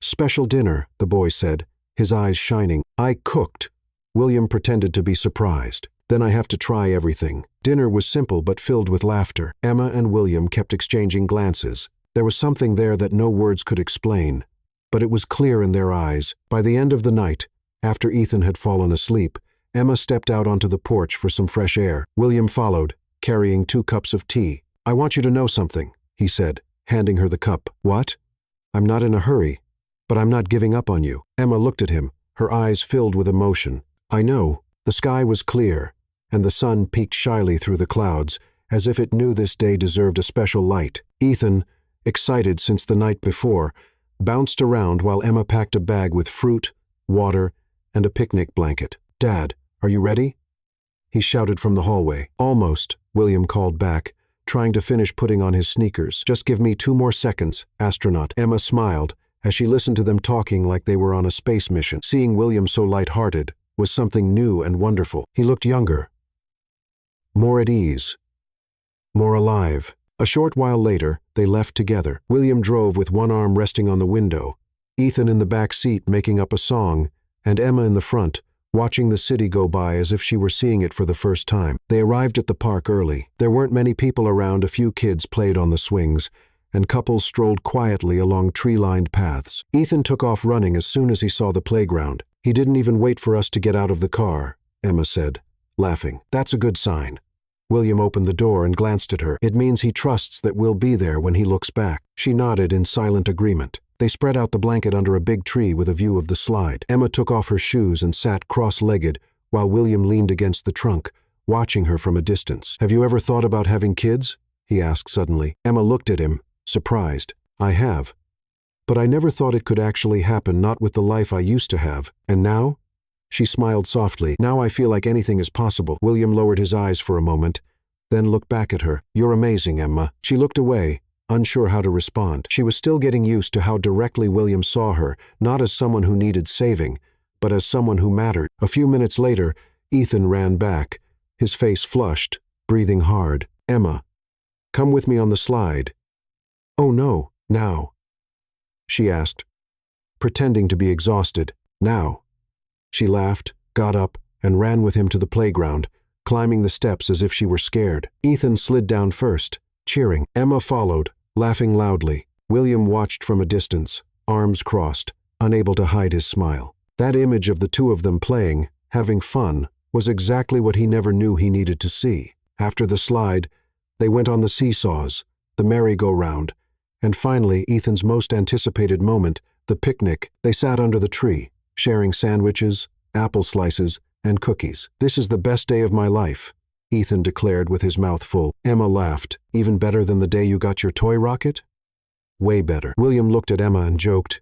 "Special dinner," the boy said, his eyes shining. "I cooked." William pretended to be surprised. "Then I have to try everything." Dinner was simple but filled with laughter. Emma and William kept exchanging glances. There was something there that no words could explain, but it was clear in their eyes. By the end of the night, after Ethan had fallen asleep, Emma stepped out onto the porch for some fresh air. William followed, carrying 2 cups of tea. "I want you to know something," he said, handing her the cup. "What?" "I'm not in a hurry, but I'm not giving up on you." Emma looked at him, her eyes filled with emotion. "I know." The sky was clear, and the sun peeked shyly through the clouds, as if it knew this day deserved a special light. Ethan, excited since the night before, bounced around while Emma packed a bag with fruit, water, and a picnic blanket. "Dad, are you ready?" he shouted from the hallway. "Almost," William called back, trying to finish putting on his sneakers. "Just give me 2 more seconds, astronaut." Emma smiled as she listened to them talking like they were on a space mission. Seeing William so light-hearted was something new and wonderful. He looked younger, more at ease, more alive. A short while later, they left together. William drove with one arm resting on the window, Ethan in the back seat making up a song, and Emma in the front, watching the city go by as if she were seeing it for the first time. They arrived at the park early. There weren't many people around. A few kids played on the swings, and couples strolled quietly along tree-lined paths. Ethan took off running as soon as he saw the playground. "He didn't even wait for us to get out of the car," Emma said, laughing. "That's a good sign." William opened the door and glanced at her. It means he trusts that we'll be there when he looks back. She nodded in silent agreement. They spread out the blanket under a big tree with a view of the slide. Emma took off her shoes and sat cross-legged while William leaned against the trunk, watching her from a distance. "Have you ever thought about having kids?" he asked suddenly. Emma looked at him, surprised. "I have. But I never thought it could actually happen, not with the life I used to have. And now?" She smiled softly. "Now I feel like anything is possible." William lowered his eyes for a moment, then looked back at her. "You're amazing, Emma." She looked away, unsure how to respond. She was still getting used to how directly William saw her, not as someone who needed saving, but as someone who mattered. A few minutes later, Ethan ran back, his face flushed, breathing hard. "Emma, come with me on the slide." "Oh no, now?" she asked, pretending to be exhausted. "Now." She laughed, got up, and ran with him to the playground, climbing the steps as if she were scared. Ethan slid down first, cheering. Emma followed, laughing loudly. William watched from a distance, arms crossed, unable to hide his smile. That image of the two of them playing, having fun, was exactly what he never knew he needed to see. After the slide, they went on the seesaws, the merry-go-round, and finally Ethan's most anticipated moment, the picnic. They sat under the tree, sharing sandwiches, apple slices, and cookies. "This is the best day of my life," Ethan declared with his mouth full. Emma laughed. "Even better than the day you got your toy rocket?" "Way better." William looked at Emma and joked,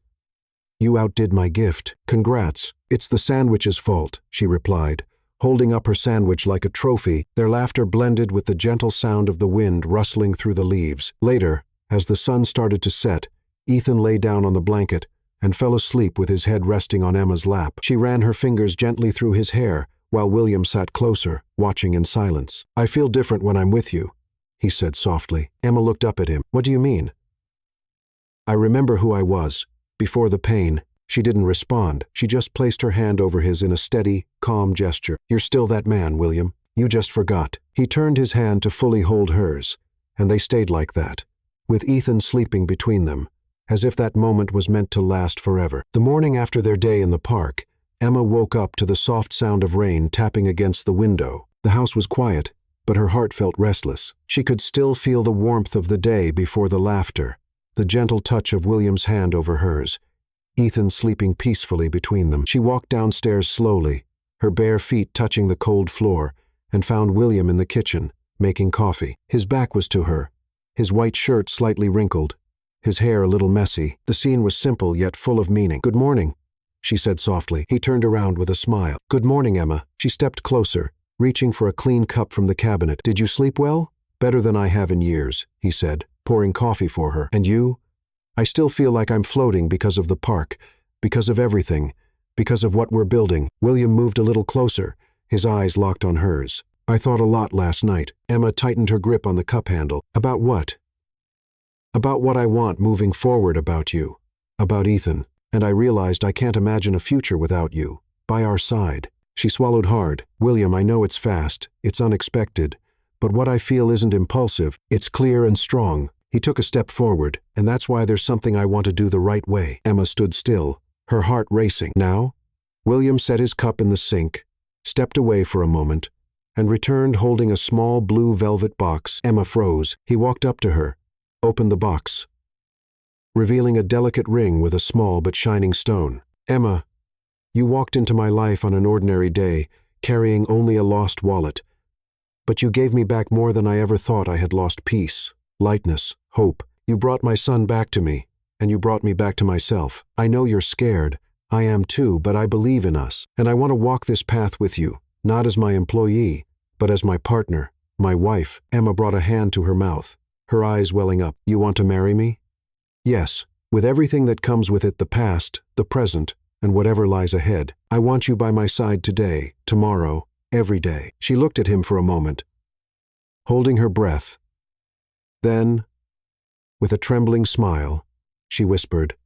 "You outdid my gift." "Congrats. It's the sandwich's fault," she replied, holding up her sandwich like a trophy. Their laughter blended with the gentle sound of the wind rustling through the leaves. Later, as the sun started to set, Ethan lay down on the blanket and fell asleep with his head resting on Emma's lap. She ran her fingers gently through his hair, while William sat closer, watching in silence. "I feel different when I'm with you," he said softly. Emma looked up at him. "What do you mean?" "I remember who I was, before the pain." She didn't respond. She just placed her hand over his in a steady, calm gesture. "You're still that man, William. You just forgot." He turned his hand to fully hold hers, and they stayed like that, with Ethan sleeping between them, as if that moment was meant to last forever. The morning after their day in the park, Emma woke up to the soft sound of rain tapping against the window. The house was quiet, but her heart felt restless. She could still feel the warmth of the day before the laughter, the gentle touch of William's hand over hers, Ethan sleeping peacefully between them. She walked downstairs slowly, her bare feet touching the cold floor, and found William in the kitchen, making coffee. His back was to her, his white shirt slightly wrinkled, his hair a little messy. The scene was simple yet full of meaning. "Good morning," she said softly. He turned around with a smile. "Good morning, Emma." She stepped closer, reaching for a clean cup from the cabinet. "Did you sleep well?" "Better than I have in years," he said, pouring coffee for her. "And you?" "I still feel like I'm floating because of the park, because of everything, because of what we're building." William moved a little closer, his eyes locked on hers. "I thought a lot last night." Emma tightened her grip on the cup handle. "About what?" "About what I want moving forward, about you, about Ethan. And I realized I can't imagine a future without you, by our side." She swallowed hard. "William, I know it's fast, it's unexpected, but what I feel isn't impulsive, it's clear and strong." He took a step forward, "And that's why there's something I want to do the right way." Emma stood still, her heart racing. "Now?" William set his cup in the sink, stepped away for a moment, and returned holding a small blue velvet box. Emma froze. He walked up to her, opened the box, revealing a delicate ring with a small but shining stone. "Emma, you walked into my life on an ordinary day, carrying only a lost wallet. But you gave me back more than I ever thought I had lost: peace, lightness, hope. You brought my son back to me, and you brought me back to myself. I know you're scared. I am too, but I believe in us. And I want to walk this path with you, not as my employee, but as my partner, my wife." Emma brought a hand to her mouth, her eyes welling up. "You want to marry me?" "Yes, with everything that comes with it, the past, the present, and whatever lies ahead. I want you by my side today, tomorrow, every day." She looked at him for a moment, holding her breath. Then, with a trembling smile, she whispered,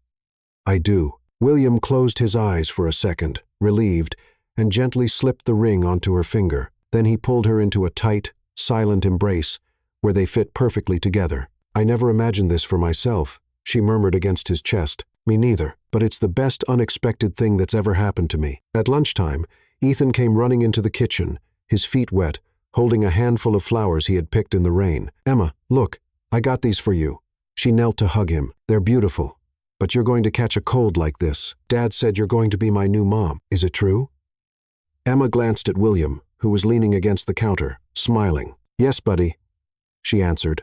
"I do." William closed his eyes for a second, relieved, and gently slipped the ring onto her finger. Then he pulled her into a tight, silent embrace where they fit perfectly together. "I never imagined this for myself," she murmured against his chest. "Me neither, but it's the best unexpected thing that's ever happened to me." At lunchtime, Ethan came running into the kitchen, his feet wet, holding a handful of flowers he had picked in the rain. "Emma, look, I got these for you." She knelt to hug him. "They're beautiful. But you're going to catch a cold like this. Dad said you're going to be my new mom. Is it true?" Emma glanced at William, who was leaning against the counter, smiling. "Yes, buddy," she answered,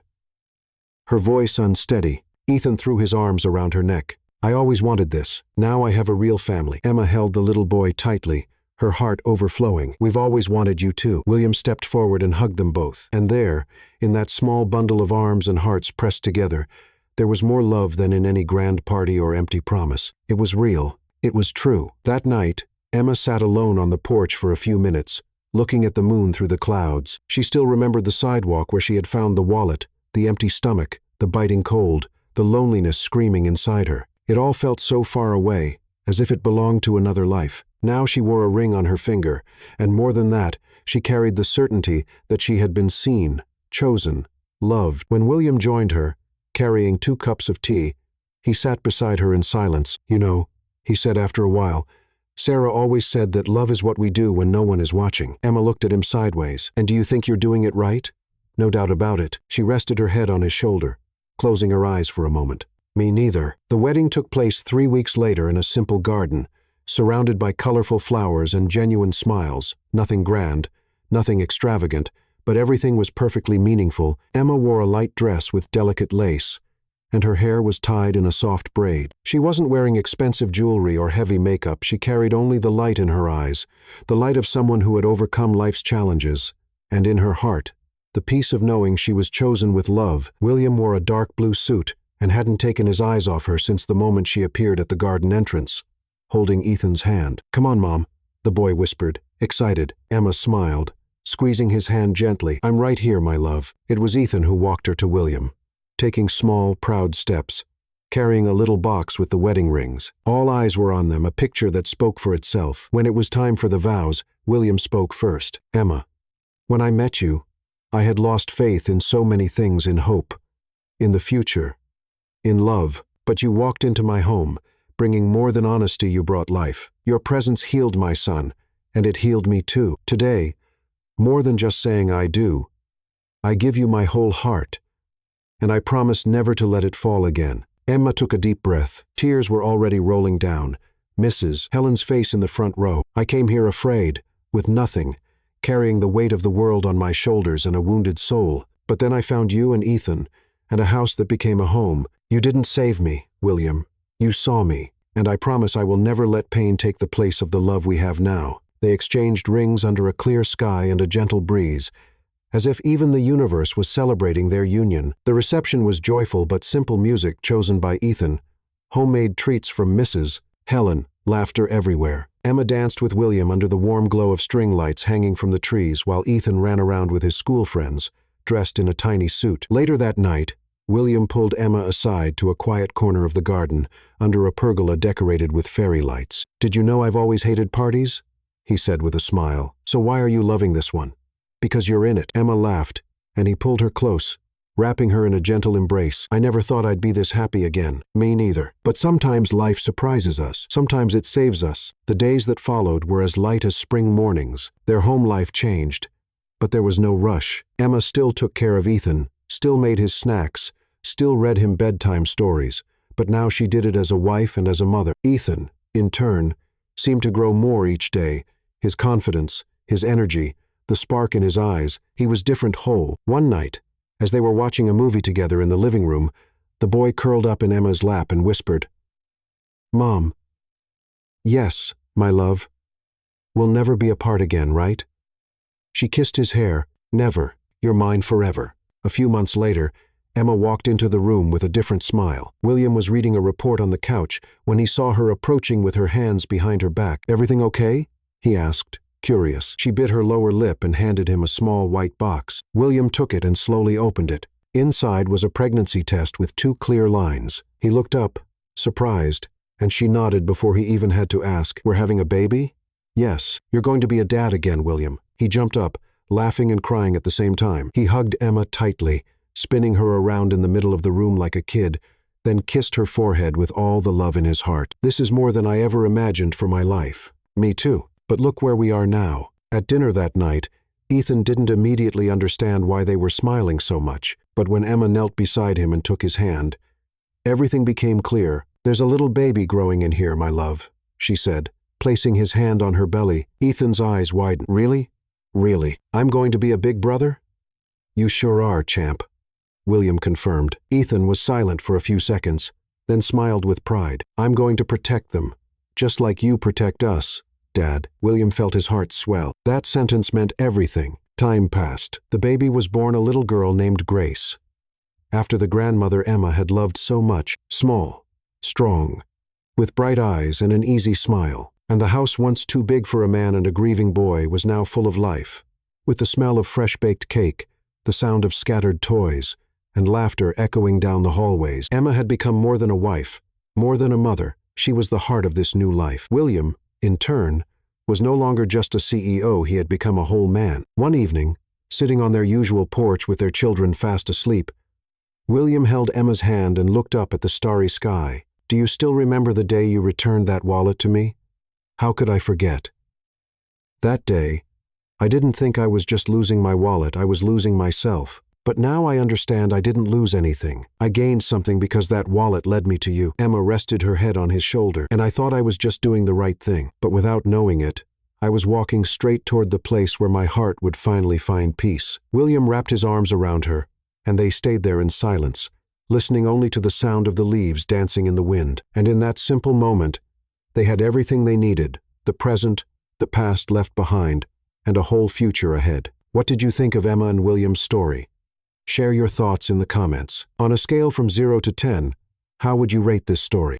her voice unsteady. Ethan threw his arms around her neck. "I always wanted this. Now I have a real family." Emma held the little boy tightly, her heart overflowing. "We've always wanted you too." William stepped forward and hugged them both. And there, in that small bundle of arms and hearts pressed together, there was more love than in any grand party or empty promise. It was real. It was true. That night, Emma sat alone on the porch for a few minutes, looking at the moon through the clouds. She still remembered the sidewalk where she had found the wallet, the empty stomach, the biting cold, the loneliness screaming inside her. It all felt so far away, as if it belonged to another life. Now she wore a ring on her finger, and more than that, she carried the certainty that she had been seen, chosen, loved. When William joined her, carrying 2 cups of tea, he sat beside her in silence. "You know," he said after a while, "Sarah always said that love is what we do when no one is watching." Emma looked at him sideways. "And do you think you're doing it right?" "No doubt about it." She rested her head on his shoulder, closing her eyes for a moment. "Me neither." The wedding took place 3 weeks later in a simple garden, surrounded by colorful flowers and genuine smiles. Nothing grand, nothing extravagant, but everything was perfectly meaningful. Emma wore a light dress with delicate lace, and her hair was tied in a soft braid. She wasn't wearing expensive jewelry or heavy makeup. She carried only the light in her eyes, the light of someone who had overcome life's challenges, and in her heart, the peace of knowing she was chosen with love. William wore a dark blue suit and hadn't taken his eyes off her since the moment she appeared at the garden entrance, holding Ethan's hand. "Come on, Mom," the boy whispered, excited. Emma smiled, squeezing his hand gently. "I'm right here, my love." It was Ethan who walked her to William, taking small, proud steps, carrying a little box with the wedding rings. All eyes were on them, a picture that spoke for itself. When it was time for the vows, William spoke first. "Emma, when I met you, I had lost faith in so many things, in hope, in the future, in love. But you walked into my home, bringing more than honesty. You brought life. Your presence healed my son, and it healed me too. Today, more than just saying I do, I give you my whole heart, and I promise never to let it fall again." Emma took a deep breath. Tears were already rolling down. Mrs. Helen's face in the front row. "I came here afraid, with nothing, carrying the weight of the world on my shoulders and a wounded soul. But then I found you and Ethan, and a house that became a home. You didn't save me, William. You saw me, and I promise I will never let pain take the place of the love we have now." They exchanged rings under a clear sky and a gentle breeze, as if even the universe was celebrating their union. The reception was joyful but simple music chosen by Ethan, homemade treats from Mrs. Helen, laughter everywhere. Emma danced with William under the warm glow of string lights hanging from the trees while Ethan ran around with his school friends, dressed in a tiny suit. Later that night, William pulled Emma aside to a quiet corner of the garden, under a pergola decorated with fairy lights. "Did you know I've always hated parties?" he said with a smile. "So why are you loving this one?" "Because you're in it." Emma laughed, and he pulled her close, wrapping her in a gentle embrace. "I never thought I'd be this happy again." "Me neither. But sometimes life surprises us. Sometimes it saves us." The days that followed were as light as spring mornings. Their home life changed, but there was no rush. Emma still took care of Ethan, still made his snacks, still read him bedtime stories, but now she did it as a wife and as a mother. Ethan, in turn, seemed to grow more each day. His confidence, his energy, the spark in his eyes. He was different whole. One night, as they were watching a movie together in the living room, the boy curled up in Emma's lap and whispered, "Mom." "Yes, my love. We'll never be apart again, right?" She kissed his hair. "Never. You're mine forever." A few months later, Emma walked into the room with a different smile. William was reading a report on the couch when he saw her approaching with her hands behind her back. "Everything okay?" he asked, curious. She bit her lower lip and handed him a small white box. William took it and slowly opened it. Inside was a pregnancy test with 2 clear lines. He looked up, surprised, and she nodded before he even had to ask, "We're having a baby?" "Yes, you're going to be a dad again, William." He jumped up, laughing and crying at the same time. He hugged Emma tightly, spinning her around in the middle of the room like a kid, then kissed her forehead with all the love in his heart. "This is more than I ever imagined for my life." "Me too. But look where we are now." At dinner that night, Ethan didn't immediately understand why they were smiling so much, but when Emma knelt beside him and took his hand, everything became clear. "There's a little baby growing in here, my love," she said, placing his hand on her belly. Ethan's eyes widened. "Really? Really? I'm going to be a big brother?" "You sure are, champ," William confirmed. Ethan was silent for a few seconds, then smiled with pride. "I'm going to protect them, just like you protect us, Dad." William felt his heart swell. That sentence meant everything. Time passed. The baby was born, a little girl named Grace, after the grandmother Emma had loved so much. Small, strong, with bright eyes and an easy smile. And the house, once too big for a man and a grieving boy, was now full of life, with the smell of fresh-baked cake, the sound of scattered toys, and laughter echoing down the hallways. Emma had become more than a wife, more than a mother. She was the heart of this new life. William, in turn, was no longer just a CEO. He had become a whole man. One evening, sitting on their usual porch with their children fast asleep, William held Emma's hand and looked up at the starry sky. "Do you still remember the day you returned that wallet to me? How could I forget? That day, I didn't think I was just losing my wallet, I was losing myself. But now I understand I didn't lose anything. I gained something because that wallet led me to you." Emma rested her head on his shoulder. "And I thought I was just doing the right thing. But without knowing it, I was walking straight toward the place where my heart would finally find peace." William wrapped his arms around her, and they stayed there in silence, listening only to the sound of the leaves dancing in the wind. And in that simple moment, they had everything they needed: the present, the past left behind, and a whole future ahead. What did you think of Emma and William's story? Share your thoughts in the comments. On a scale from 0 to 10, how would you rate this story?